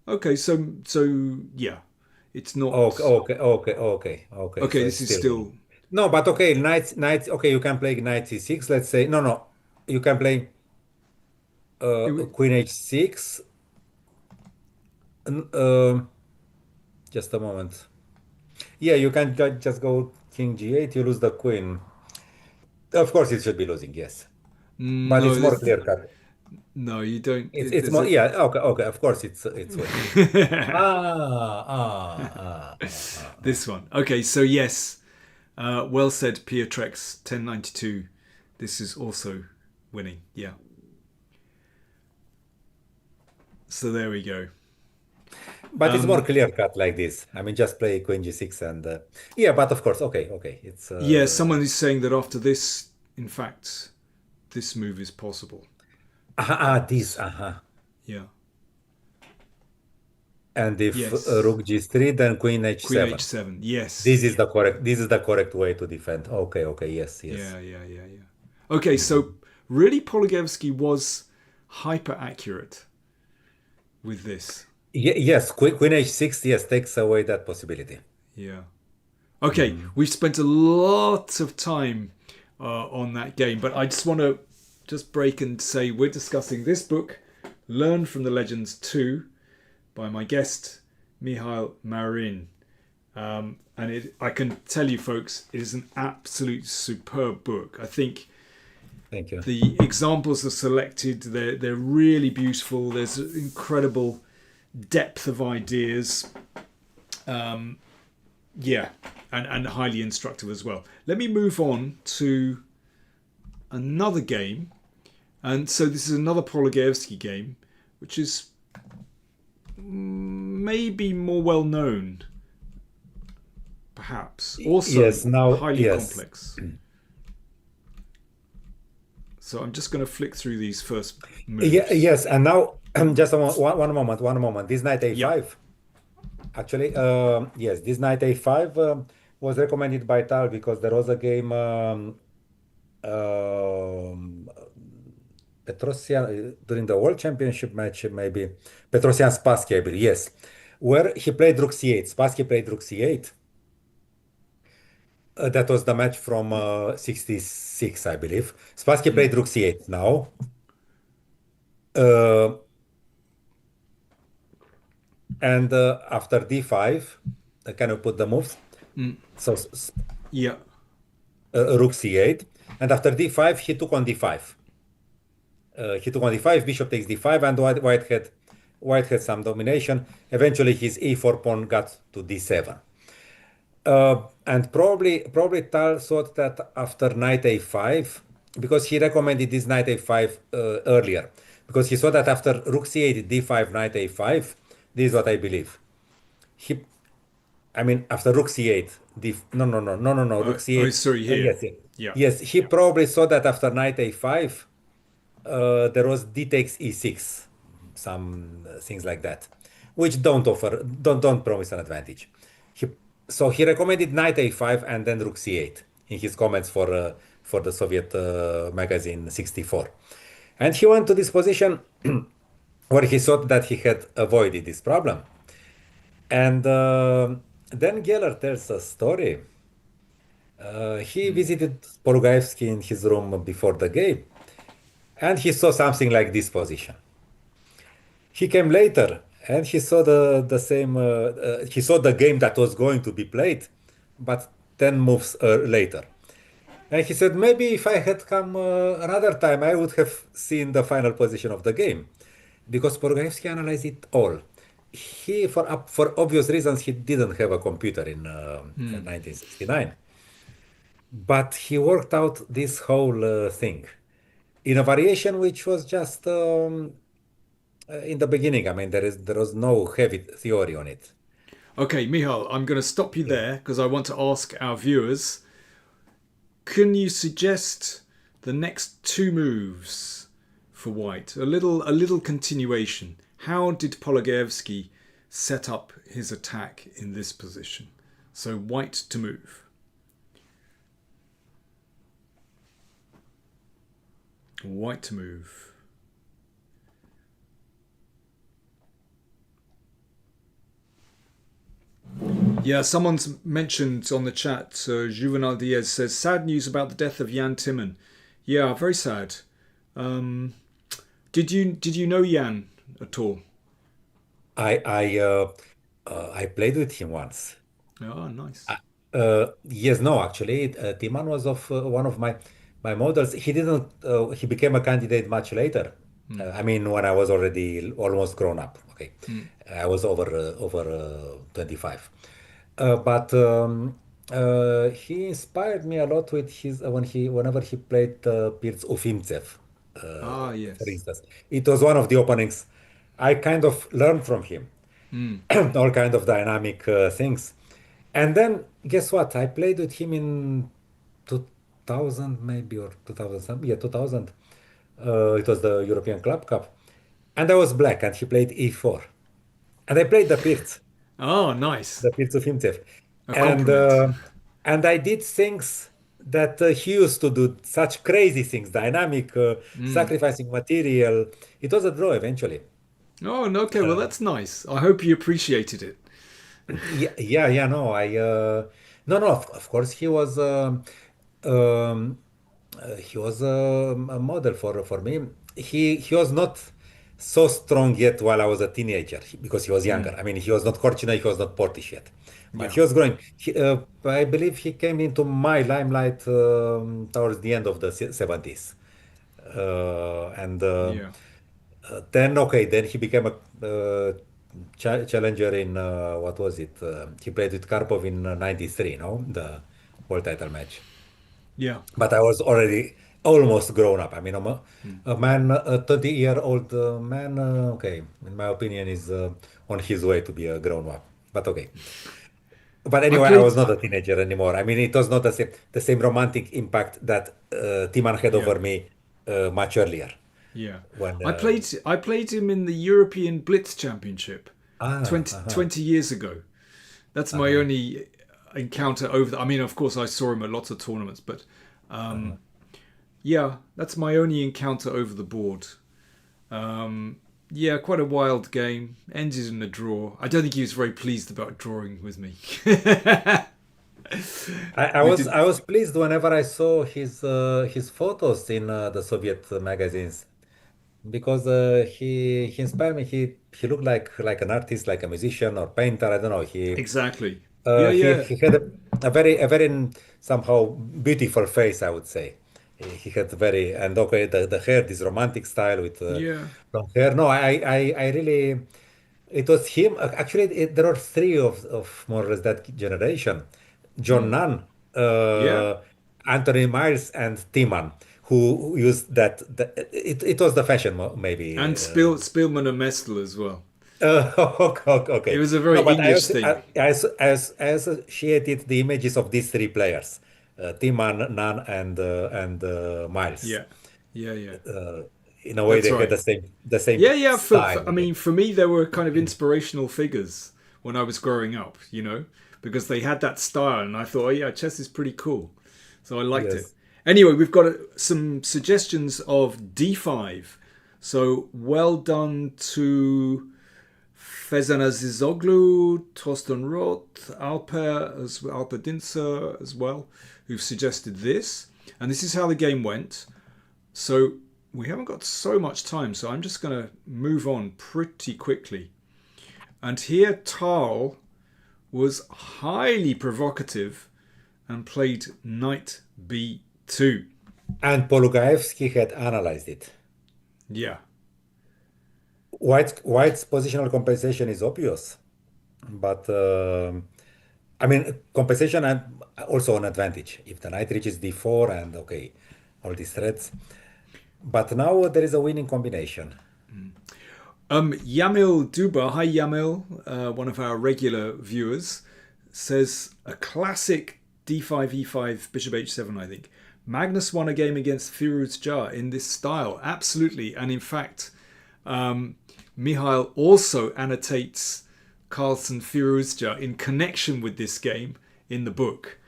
Okay, so yeah, it's Okay, not. okay, okay, okay, okay. Okay, So this it's is still winning. still. No, but okay, knight. Okay, you can play knight c6. Let's say no, no. You can play It, queen h6. N- Um, just a moment. Yeah, you can just go king g8. You lose the queen. Of course, it should be losing. Yes, but no, it's more clear cut. no, you don't. It's There's more. a. Yeah. Okay. Okay. Of course, it's winning. This one. Okay, so yes, well said, Piotrex 1092. This is also winning. Yeah. So there we go. But it's more clear cut like this. I mean, just play queen g6 and yeah. But of course, okay, okay. It's Yeah, someone is saying that after this, in fact, this move is possible. this But yeah, and if yes, rook g3, then queen Queen h7. H7. Yes, This is the correct. This is the correct way to defend. Okay, okay. Yes, yes. yeah. Okay, so Mhm. really, Polugaevsky was hyper accurate with this. Yes, queen h6. Yes, takes away that possibility. Yeah. Okay, Mhm. we've spent a lot of time on that game, but I just want to just break and say we're discussing this book, Learn from the Legends 2, by my guest, Mihail Marin. I can tell you, folks, it is an absolute superb book. I think Thank you. the examples are selected, they're really beautiful. There's an incredible depth of ideas. Yeah, and highly instructive as well. Let me move on to another game. And so this is another Polugaevsky game, which is maybe more well known, perhaps. Also Yes. Now, highly yes. complex. So I'm just going to flick through these first Yeah, moves. yes. And now, just one moment. One moment. This knight Yep. a5. Actually, yes, this knight a5 was recommended by Tal because there was a game um, Petrosian during the World Championship match, maybe Petrosian Spassky, I believe, yes, where he played Rook C8. Spassky played Rook C8. That was the match from 66, I believe. Spassky Mm, played Rook C8 now. Uh, and after D5, can you put the moves? mm, So yeah. Rook C8. And after D5, he took on D5. He took on D5, bishop takes D5, and white had some domination. Eventually, his E4 pawn got to D7. And probably Tal thought that after knight A5, because he recommended this knight A5 earlier, because he saw that after rook C8, D5, knight A5, this is what I believe. He, I mean, after rook C8, no, rook Oh, C8. sorry, here. Yes, yes, Yeah. yes. He probably saw that after knight A5, there was d takes e6, some things like that, which don't promise an advantage. He, so he recommended knight a5 and then rook c8 in his comments for the Soviet magazine 64, and he went to this position where he thought that he had avoided this problem, and then Geller tells a story. He Mm. visited Polugaevsky in his room before the game, and he saw something like this position. He came later and he saw the same. He saw the game that was going to be played, but 10 moves later. And he said, maybe if I had come another time, I would have seen the final position of the game, because Porogaevsky analyzed it all. He, for obvious reasons, he didn't have a computer in Mm. 1969, but he worked out this whole thing in a variation which was just in the beginning. I mean, there was no heavy theory on it. Okay, Michal, I'm going to stop you Yeah. there because I want to ask our viewers, can you suggest the next two moves for white? A little continuation. How did Polugaevsky set up his attack in this position? So white to move. White to move. Yeah, someone's mentioned on the chat, Juvenal Diaz says, sad news about the death of Jan Timman. Yeah, very sad. Um, did you know Jan at all? I played with him once. Oh, nice. Yes, no, actually, Timan was of one of my models. He didn't. He became a candidate much later. Hmm. I mean, when I was already almost grown up. Okay, Hmm. I was over 25. But he inspired me a lot with his whenever he played Pirz Ufimtsev, Ah, for yes. instance. It was one of the openings I kind of learned from him. Hmm. All kind of dynamic things. And then guess what? I played with him in 2000 maybe or 2000 something. Yeah, 2000. It was the European Club Cup. And I was black and he played e4. And I played Oh, nice. the Pirc of himself. A And compliment. uh, and I did things that he used to do, such crazy things, dynamic, Hmm. sacrificing material. It was a draw eventually. Oh, no, okay. Well, that's nice. I hope you appreciated it. Yeah, no, no, no, of course, um, he was a model for me. He was not so strong yet while I was a teenager because he was Hmm. younger. I mean, he was not Korchnoi, he was not Portish yet, but Yeah. he was growing. I believe he came into my limelight towards the end of the 70s. And Yeah. Then okay, then he became a challenger in what was it? He played with Karpov in '93, no, the world title match. Yeah. But I was already almost grown up. I mean, Hmm. a man, a 30-year-old man, okay, in my opinion, is on his way to be a grown up. But okay. But I anyway, I played. was not a teenager anymore. I mean, it was not the same romantic impact that Timan had Yeah. over me much earlier Yeah. when. I played him in the European Blitz Championship 20 Uh-huh. 20 years ago. That's my Uh-huh. only encounter over I mean, of course I saw him at lots of tournaments, but Uh-huh. yeah, that's my only encounter over the board. Um, yeah, quite a wild game. Ended in a draw. I don't think he was very pleased about drawing with me. I we was did I was pleased whenever I saw his photos in the Soviet magazines because he inspired me. He looked like an artist, like a musician or painter. I don't know. He exactly. Yeah, uh, he yeah, he had a very somehow beautiful face, I would say. He had very and okay the hair, this romantic style with yeah. long hair. No, I really it was him. Actually, there are three of more or less that generation: John Hmm. Nunn, Yeah. Anthony Miles, and Timan, who used that. It was the fashion, maybe. And Spielman and Mestel as well. Okay, It okay. was a No, very but I English also thing. I associated the images of these three players, Timan, Nunn, and Miles. Yeah. Yeah, yeah. Uh, in a way, That's they had right. the same Yeah, yeah. style. I mean, for me, they were kind of inspirational figures when I was growing up, because they had that style, and I thought, oh yeah, chess is pretty cool, so I liked it. Yes. Anyway, we've got some suggestions of D5. So well done to Fezan Azizoglu, Torsten Roth, Alper Dinser as well, who've suggested this. And this is how the game went. So we haven't got so much time, so I'm just going to move on pretty quickly. And here Tal was highly provocative and played knight b2. And Polugaevsky had analyzed it. Yeah, White's positional compensation is obvious, but I mean compensation and also an advantage if the knight reaches d4 and okay, all these threats. But now there is a winning combination. Yamil Duba, hi Yamil, one of our regular viewers, says a classic d5 e5 bishop h7. I think Magnus won a game against Firuz Jar in this style, absolutely, and in fact, Mihail also annotates Carlsen Firuz Jar in connection with this game in the book.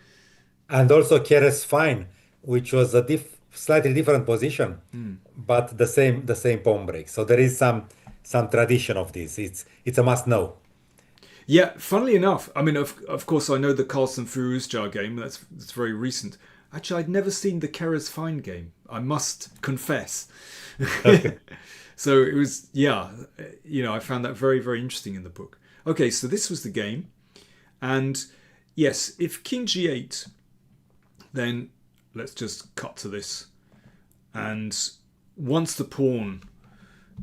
And also Keres Fine, which was a slightly different position, but the same pawn break. So there is some tradition of this. It's a must know. Yeah, funnily enough, I mean, of course, I know the Carlsen Firuzjar game. That's very recent. Actually, I'd never seen the Keres Fine game. I must confess. So it was, yeah, I found that very, very interesting in the book. Okay, so this was the game, and yes, if King G8, then let's just cut to this, and once the pawn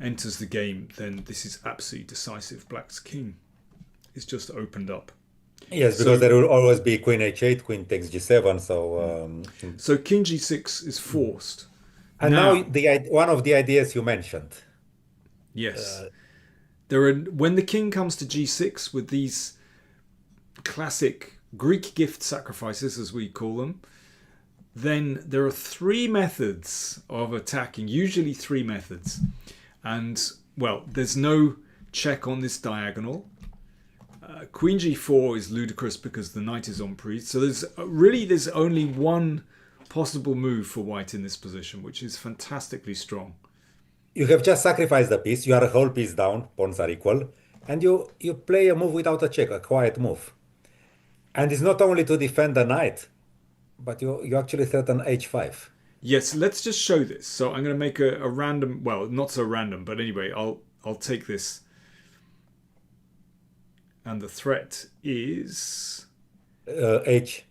enters the game, then this is absolutely decisive. Black's king is just opened up. Yes, So, because there will always be Queen H8, Queen takes G7. so King G6 is forced. And now Now, one of the ideas you mentioned. yes, when the king comes to G6 with these classic Greek gift sacrifices, as we call them, then there are three methods of attacking, usually three methods. And, well, there's no check on this diagonal. Queen G4 is ludicrous because the knight is en prise. So there's only one possible move for white in this position, which is fantastically strong. You have just sacrificed a piece. You are a whole piece down. Pawns are equal, and you play a move without a check, a quiet move. And it's not only to defend the knight, but you actually threaten H5. Yes, let's just show this. So I'm going to make a random, well, not so random, but anyway, I'll take this. And the threat is H5.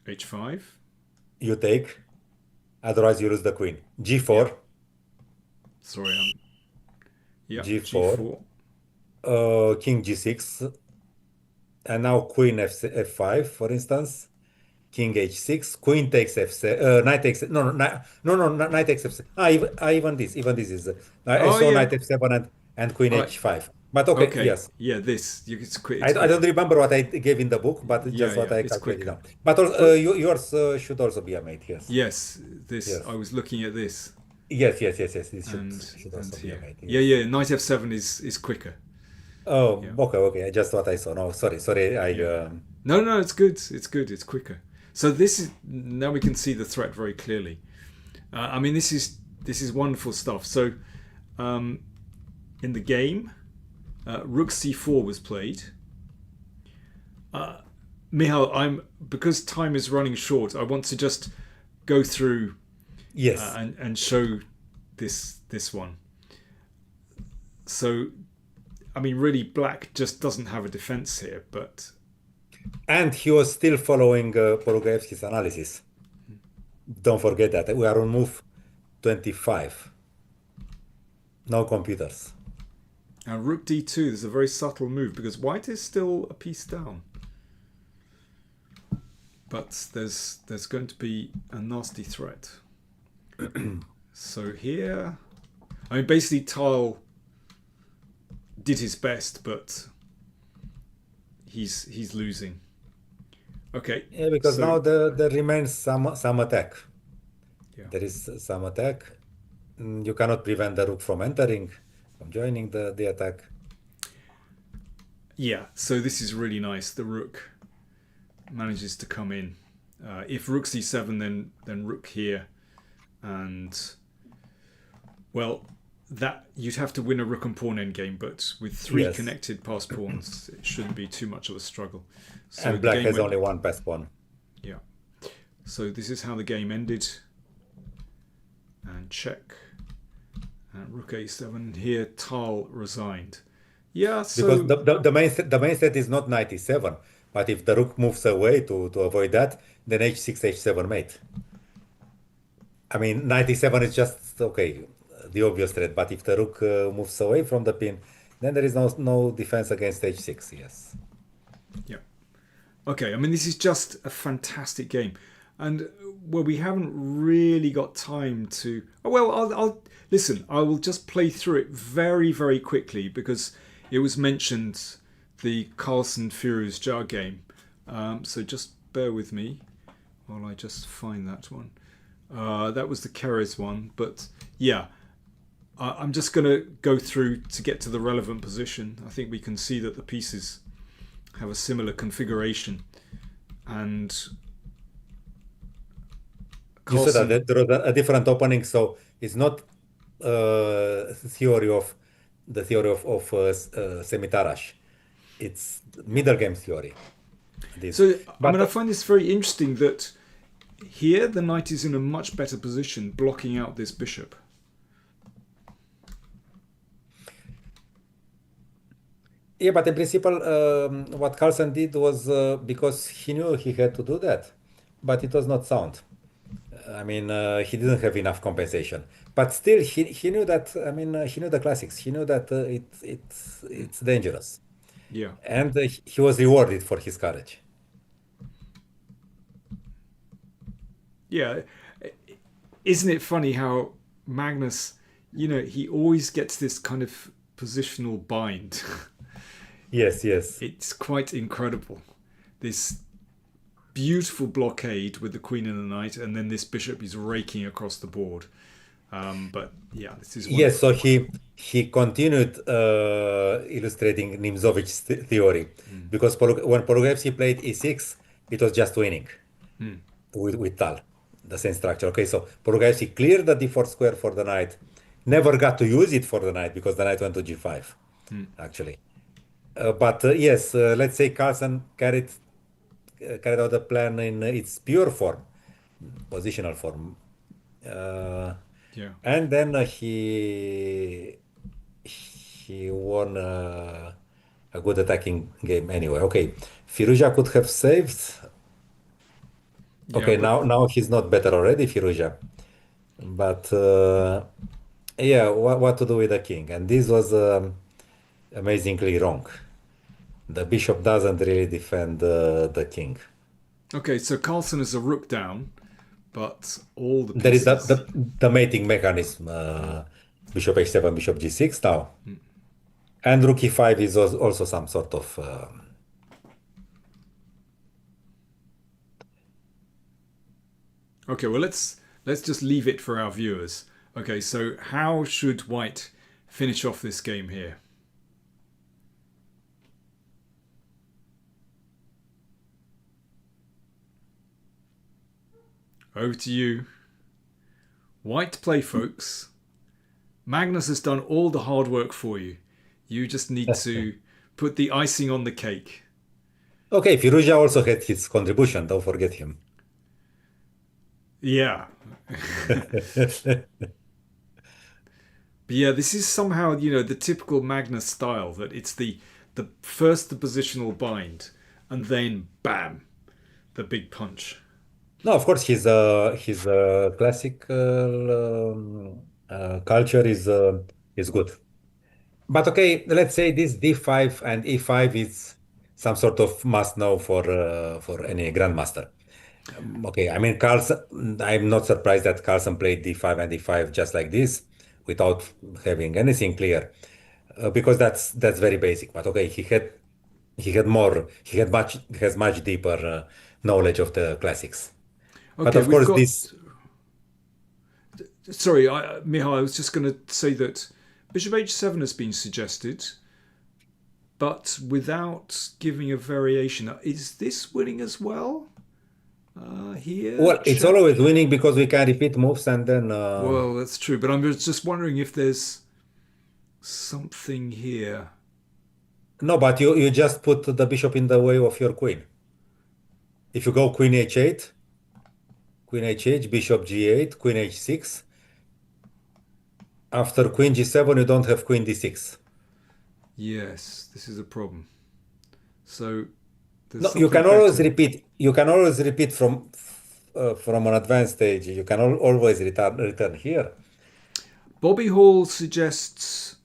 H5. You take. Otherwise, you lose the queen. G4. Yeah. Sorry, yeah, G4. King G6. And now Queen F5, for instance. King H6. Queen takes F7. Knight takes no, knight takes F7. Even this is. I Oh saw yeah. Knight F7 and Queen All right. H5. But okay, Okay. yes. Yeah, it's quick. I don't remember what I gave in the book, but it's Yeah, just what yeah, I it's calculated quicker. down. But also, But yours should also be a mate, yes. yes, this Yes. I was looking at this Yes. This and should and also be a here. mate, Yeah, yes. yeah. Knight F7 is quicker. Oh, Yeah, okay. Just what I saw. No, sorry. yeah. No, it's good. It's good. It's quicker. So this is now we can see the threat very clearly. I mean, this is wonderful stuff. So, in the game, Rook C4 was played. Mihail, because time is running short, I want to just go through Yes. and show this one. So, I mean, really, Black just doesn't have a defense here, but And he was still following Polugaevsky's analysis. Don't forget that. We are on move 25. No computers. now Rook D2, there's a very subtle move because White is still a piece down. But there's going to be a nasty threat. So here, I mean, basically, Tile did his best, but he's losing. Okay. Yeah, because So now there remains some attack. yeah. There is some attack. You cannot prevent the rook from entering, from joining the attack. Yeah, so this is really nice. The rook manages to come in. If rook c7, then rook here, and well, that you'd have to win a rook and pawn endgame, but with three Yes. connected passed pawns, it shouldn't be too much of a struggle. So And the black game has went- only one passed pawn. yeah. So this is how the game ended. And check. And rook a7. Here, Tal resigned. Yeah, so Because the main threat is not knight e7, but if the rook moves away to avoid that, then h6, h7 mate. I mean, knight e7 is just okay, the obvious threat, but if the rook moves away from the pin, then there is no defense against h6. Yes. yeah. Okay, I mean, this is just a fantastic game. and well, we haven't really got time to. Oh, well, I'll listen. I will just play through it very, very quickly because it was mentioned the Carlsen Firuz Jar game. So just bear with me while I just find that one. That was the Keres one, but yeah, I'm just going to go through to get to the relevant position. I think we can see that the pieces have a similar configuration, and You said Carlsen. that there was a different opening, so it's not theory of the theory of Semitarash. It's middle game theory. This, So I but mean, I find this very interesting that here the knight is in a much better position, blocking out this bishop. yeah, but in principle, what Carlsen did was because he knew he had to do that, but it was not sound. I mean, he didn't have enough compensation, but still, he knew that. I mean, he knew the classics. He knew that it's dangerous, Yeah, and he was rewarded for his courage. yeah. Isn't it funny how Magnus, he always gets this kind of positional bind. Yes, yes. It's quite incredible. This beautiful blockade with the queen and the knight, and then this bishop is raking across the board. But yeah, this is Yes, wonderful. so he continued illustrating Nimzovich's theory Mm. because when Polugaevsky played e6, it was just winning Mm. with Tal, the same structure. Okay, so Polugaevsky cleared the d4 square for the knight, never got to use it for the knight because the knight went to g5, Mm. actually. But yes, let's say Carlsen carried out the plan in its pure form, positional form. Uh, Yeah. and then he won a good attacking game anyway. Okay, Firuja could have saved. Yeah, Okay, but now he's not better already, Firuja. But yeah, what to do with the king? And this was amazingly wrong. The bishop doesn't really defend the king. okay, so Carlsen is a rook down, but all the There is pieces. the mating mechanism. Bishop h7, bishop g6 now. And rook e5 is also some sort of. Okay, well let's just leave it for our viewers. Okay, so how should White finish off this game here? Over to you. White play, folks. Magnus has done all the hard work for you. You just need to put the icing on the cake. Okay, Firuja also had his contribution. Don't forget him. Yeah. But yeah, this is somehow, the typical Magnus style that it's the first the positional bind and then bam, the big punch. No, of course, his classical culture is good. But okay, let's say this d5 and e5 is some sort of must know for any grandmaster. Okay, I mean, Carlsen, I'm not surprised that Carlsen played d5 and d5 just like this without having anything clear, because that's very basic. But okay, he has much deeper knowledge of the classics. But Okay, of we've course, got. this Sorry, Mihail, I was just going to say that Bishop h7 has been suggested, but without giving a variation. Is this winning as well? Here, well, it's check. always winning because we can repeat moves and then Well, that's true, but I'm just wondering if there's something here. no, but you just put the bishop in the way of your queen. If you go queen h8, bishop g8, queen h6. After queen g7, you don't have queen d6. Yes, this is a problem. So there's No, you something can always better. repeat. You can always repeat from an advanced stage. You can always return here. Bobby Hall suggests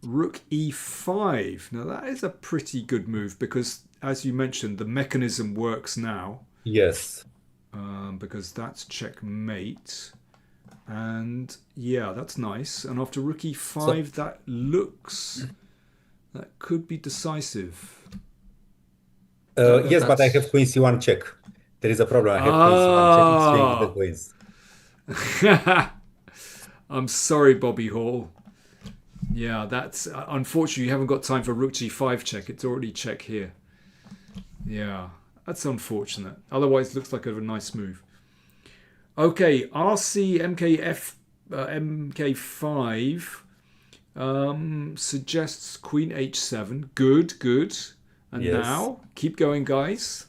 rook e5. Now that is a pretty good move because, as you mentioned, the mechanism works now. Yes. because that's checkmate. And yeah, that's nice. And after rook So e5, that could be decisive. yes, but I have That's queen c1 check. There is a problem. I have queen c1 check. It's swinging the ah. queens. I'm sorry, Bobby Hall. Yeah, that's unfortunately you haven't got time for rook g5 check. It's already check here. Yeah, that's unfortunate. Otherwise, it looks like a nice move. Okay, RC MKF MK5 suggests Queen H7. Good, good. And Yes. now keep going, guys.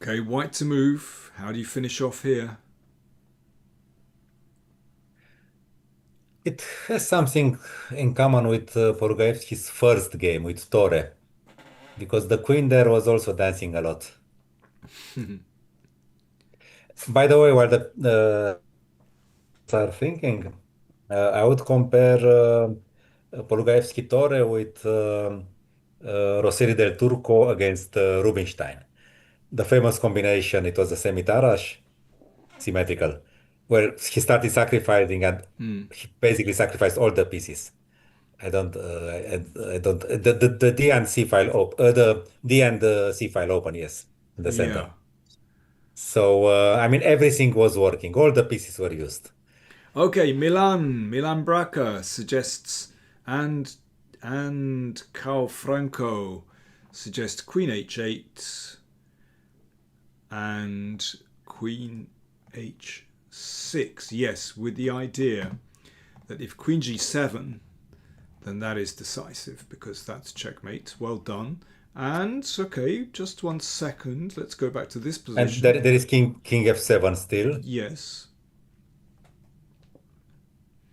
Okay, white to move. How do you finish off here? It has something in common with Polugaevsky's first game with Torre, because the queen there was also dancing a lot. By the way, while the are thinking, I would compare Polugaevsky Torre with Roseri del Turco against Rubinstein. The famous combination, it was a semi-Tarrasch, symmetrical, where he started sacrificing and Hmm. he basically sacrificed all the pieces. I don't, the D and C file open, the D and the C file open, yes, in the Yeah. center. So, I mean, everything was working. All the pieces were used. Okay, Milan Braca suggests and Carl Franco suggests Queen H8 and Queen H6. Yes, with the idea that if Queen G7, then that is decisive because that's checkmate. Well done. And okay, just 1 second. Let's go back to this And position. there is King F7 still. Yes.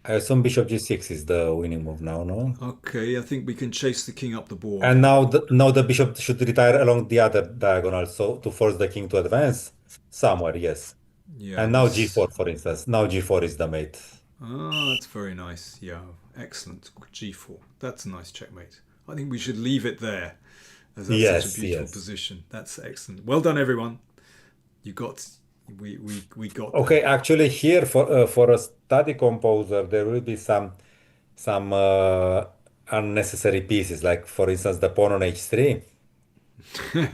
I assume Bishop G6 is the winning move now, no? Okay, I think we can chase the king up the board. And now the bishop should retire along the other diagonal, so to force the king to advance somewhere, yes. Yeah, And now this. G4, for instance. Now G4 is the mate. Ah, that's very nice. Yeah, excellent. G4. That's a nice checkmate. I think we should leave it there, as that's such a Yes, beautiful yes. position. That's excellent. Well done, everyone. You got. We got there. Okay, actually here for a study composer, there will be some unnecessary pieces, like for instance the pawn on H3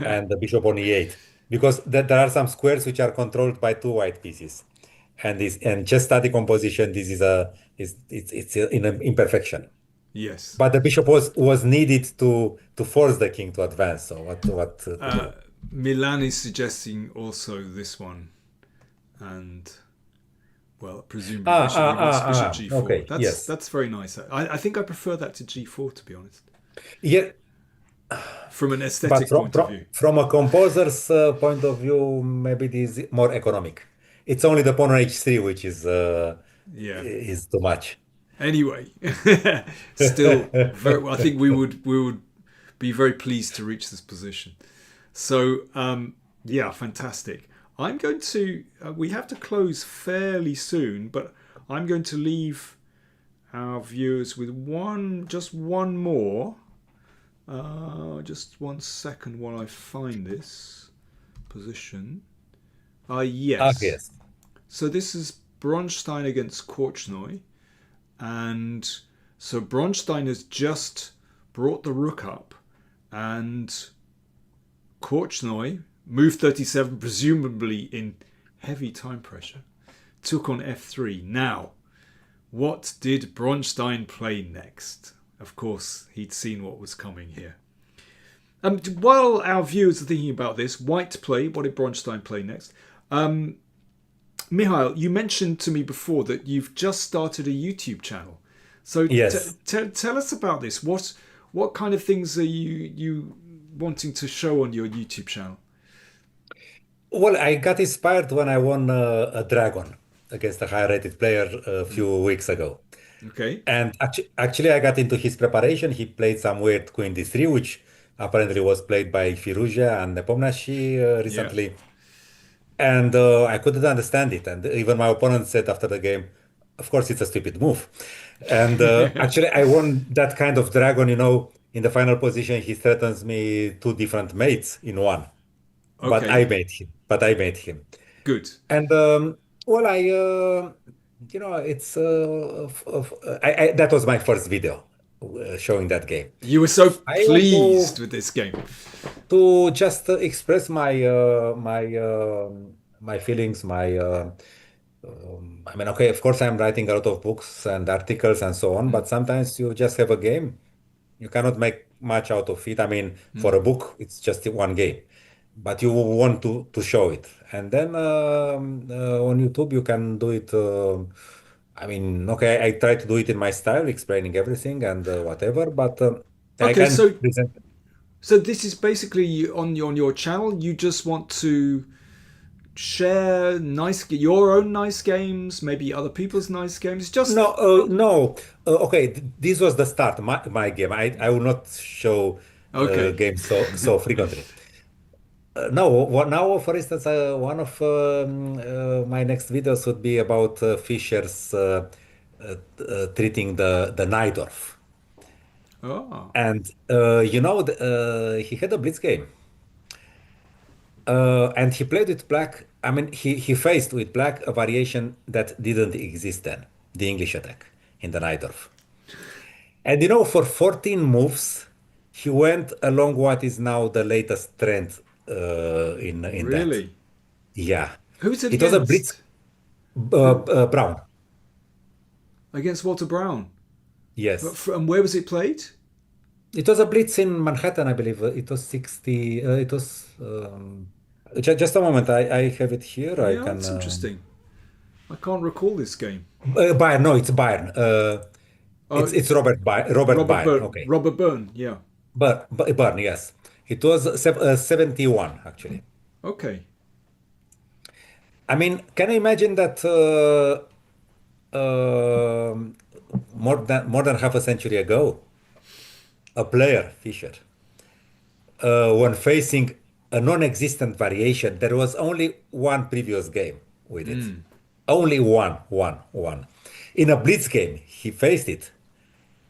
and the bishop on E8, because there are some squares which are controlled by two white pieces. And just study composition, this is a is it's in an imperfection. Yes. But the bishop was needed to force the king to advance. So what to Uh, do? Milan is suggesting also this one, and well, presumably he wants bishop g4. Okay, That's yes, that's very nice. I think I prefer that to g4 to be honest, yeah. from an But aesthetic point of view. from a composer's point of view, maybe this is more economic. It's only the pawn on H3 which Yeah. is too much. Anyway, still very. I think we would be very pleased to reach this position. So yeah, fantastic. I'm going to. We have to close fairly soon, but I'm going to leave our viewers with just one more. Just 1 second while I find this position. Ah, Yes. yes. So this is Bronstein against Korchnoi. And so Bronstein has just brought the rook up, and Korchnoi, move 37, presumably in heavy time pressure, took on f3. Now, what did Bronstein play next? Of course, he'd seen what was coming here. While our viewers are thinking about this, white play, what did Bronstein play next? Mihail, you mentioned to me before that you've just started a YouTube channel. So Yes. tell us about this. What kind of things are you wanting to show on your YouTube channel? Well, I got inspired when I won a dragon against a high-rated player a few weeks ago. Okay. And actually, I got into his preparation. He played some weird Queen D3, which apparently was played by Firouzja and Nepomniachtchi Yeah. recently. and I couldn't understand it. And even my opponent said after the game, "Of course, it's a stupid move." And actually, I won that kind of dragon. In the final position, he threatens me two different mates in one, but I Okay, made him. But I made him. good. And well, it's that was my first video showing that game. You were so I want pleased with this game. to just express my feelings, I mean, okay, of course, I'm writing a lot of books and articles and so on, Mm, but sometimes you just have a game. You cannot make much out of it. I mean, for mm. a book, it's just one game, but you want to show it. And then on YouTube, you can do it. I mean, okay, I try to do it in my style, explaining everything and whatever, but I Okay, can so present. this is basically on your channel. You just want to share your own nice games, maybe other people's nice games. No, Just no. Okay, this was the start. My game. I will not show okay. games so frequently. No, now, for instance, one of my next videos would be about Fischer's treating the Najdorf. Oh, And he had a blitz game, and he played with black. I mean, he faced with black a variation that didn't exist then, the English attack in the Najdorf. And for 14 moves, he went along what is now the latest trend in that. really? Yeah, Who's it it was a blitz. against? Who Brown. against Walter Brown? Yes, And where was it played? it was a blitz in Manhattan, I believe. It was 60. It was just a moment. I have it here. I Yeah, can. that's interesting. I can't recall this game. Bayern. No, it's Bayern. It's Oh, it's Robert Bayern. Okay, Robert Byrne. Yeah. Bayern. Yes, it was 71 actually. Okay. I mean, can you imagine that more than half a century ago, a player, Fischer, when facing a non-existent variation, there was only one previous game with it. Only one. In a blitz game, he faced it,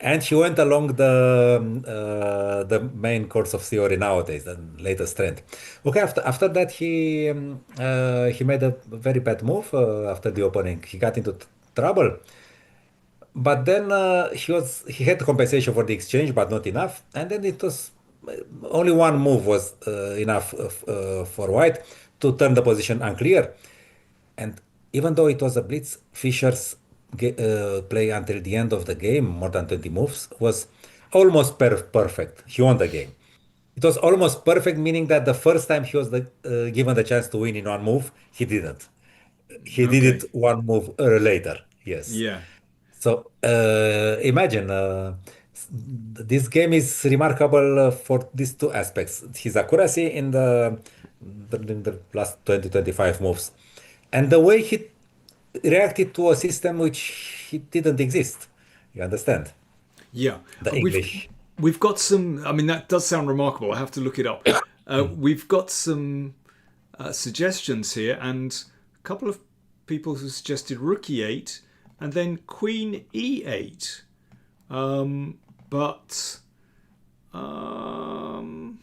and he went along the main course of theory nowadays, the latest trend. Okay, after that he made a very bad move after the opening. He got into trouble. But then he had compensation for the exchange, but not enough. And then it was only one move was enough for White to turn the position unclear. And even though it was a blitz, Fischer's play until the end of the game, more than 20 moves, was almost perfect. He won the game. It was almost perfect, meaning that the first time he was given the chance to win in one move, he didn't. He did it Okay. one move later. Yes. Yeah. So imagine this game is remarkable for these two aspects: his accuracy in the last 20-25 moves, and the way he reacted to a system which he didn't exist. You understand? Yeah. The We've English. got some. I mean, that does sound remarkable. I have to look it up. We've got some suggestions here, and a couple of people who suggested rook e8 and then queen e8. But um,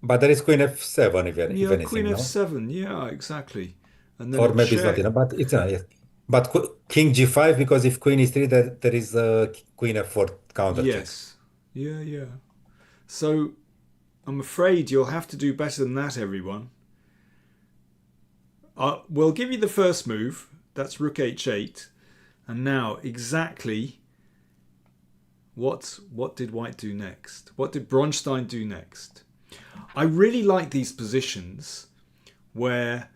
But there is Queen F7 if yeah, queen anything, no? f7. Yeah, exactly. And then a Or maybe it's not check. enough, but it's yes. But King G5 because if Queen is 3, there is a Queen F4 counter check. Yes. Yeah, yeah. So I'm afraid you'll have to do better than that, everyone. We'll give you the first move. That's rook h8. And now, exactly what did White do next? What did Bronstein do next? I really like these positions where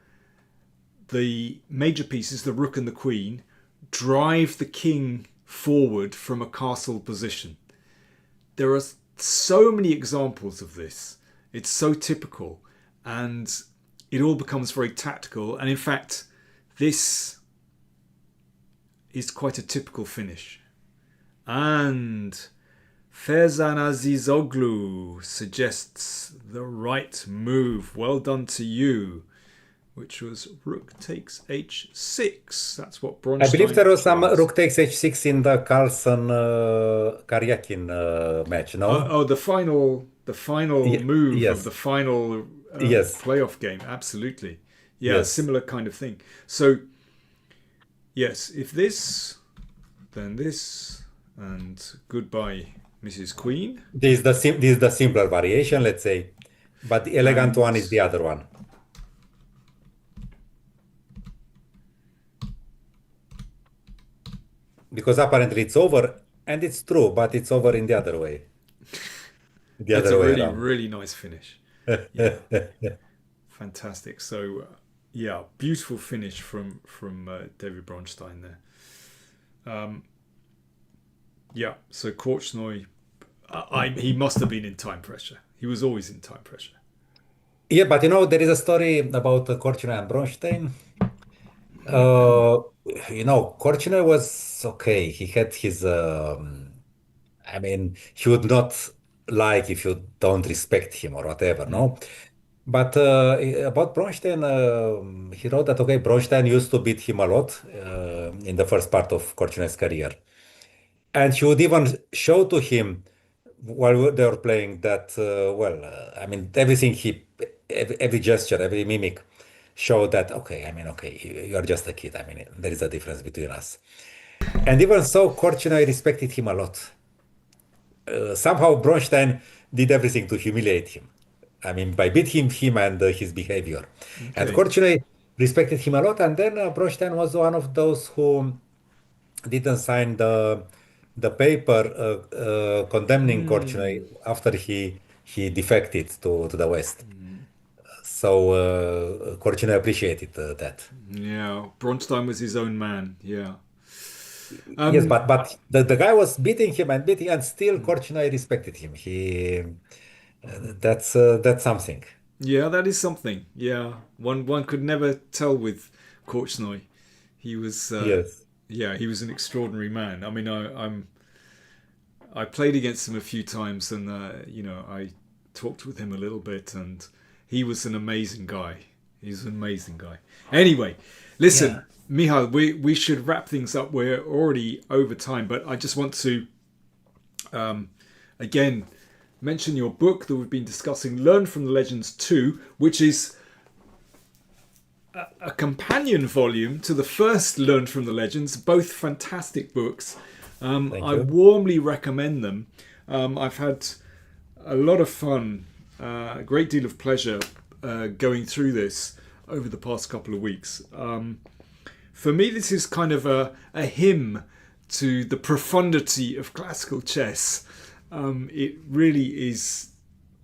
the major pieces, the rook and the queen, drive the king forward from a castle position. There are so many examples of this. It's so typical, and it all becomes very tactical. And in fact, this is quite a typical finish. And Ferzan Azizoglu suggests the right move. Well done to you. which was rook takes h6. That's what I believe Bronstein there was some plays. rook takes h6 in the Carlsen Karyakin match, no? The final move of the Yes, final yes, playoff game. Absolutely, yeah, yes. similar kind of thing. So yes, if this, then this, and goodbye, Mrs. Queen, This is the simpler variation, let's say, but the elegant one and is the other one because apparently it's over, and it's true, but it's over in the it's a other way really around. really nice finish. Yeah, fantastic. So yeah, beautiful finish from David Bronstein there. Um, yeah, so Korchnoi, he must have been in time pressure. He was always in time pressure. Yeah, but there is a story about Korchnoi and Bronstein. Uh, Korchnoi was okay. He had his, I mean, he would not like if you don't respect him or whatever, Mm. no? But about Bronstein, he wrote that, okay, Bronstein used to beat him a lot in the first part of Korchnoi's career. And he would even show to him while they were playing that, I mean, every gesture, every mimic showed that, okay, I mean, okay, you are just a kid. I mean, there is a difference between us. And even so, Korchnoi respected him a lot. Somehow, Bronstein did everything to humiliate him. I mean, by beating him and his behavior. And Okay. Korchnoi respected him a lot. And then Bronstein was one of those who didn't sign the paper condemning Mm. Korchnoi after he defected to the West. Mm. So Korchnoi appreciated that. Yeah, Bronstein was his own man. Yeah. Yes, Um. but the guy was beating him and beating, and still Korchnoi respected him. That's something. Yeah, that is something. Yeah, one could never tell with Korchnoi. He was. Yes. Yeah, he was an extraordinary man. I mean, I played against him a few times, and I talked with him a little bit, and he was an amazing guy. He's an amazing guy. Anyway, Yeah. listen, Mihail, we should wrap things up. We're already over time, but I just want to again mention your book that we've been discussing, Learn from the Legends 2, which is a companion volume to the first Learn from the Legends, both fantastic books. Thank I you. warmly recommend them. I've had a lot of fun, a great deal of pleasure going through this over the past couple of weeks. For me, this is kind of a hymn to the profundity of classical chess. It really is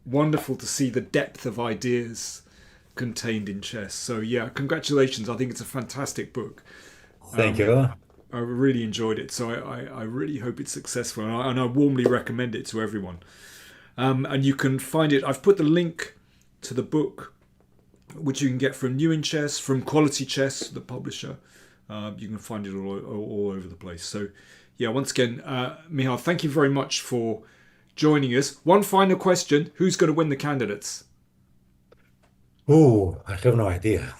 wonderful to see the depth of ideas contained in chess. So yeah, congratulations. I think it's a fantastic book. Thank you. I really enjoyed it. So I really hope it's successful. And I warmly recommend it to everyone. And you can find it. I've put the link to the book, which you can get from New in Chess, from Quality Chess, the publisher. You can find it all over the place. So yeah, once again, Mihail, thank you very much for joining us. One final question. Who's going to win the candidates? Ooh, I have no idea.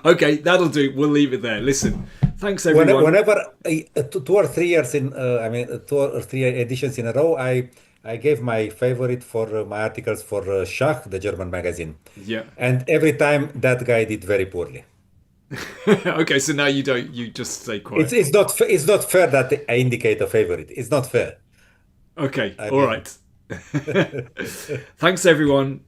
Okay, that'll do. We'll leave it there. Listen, thanks everyone. Whenever 2 or 3 years I mean, 2 or 3 editions in a row, I gave my favorite for my articles for Schach, the German magazine, Yeah. and every time that guy did very poorly. Okay, so now you don't. You just stay quiet. It's not fair that I indicate a favorite. It's not fair. Okay. I All mean. right. Thanks everyone.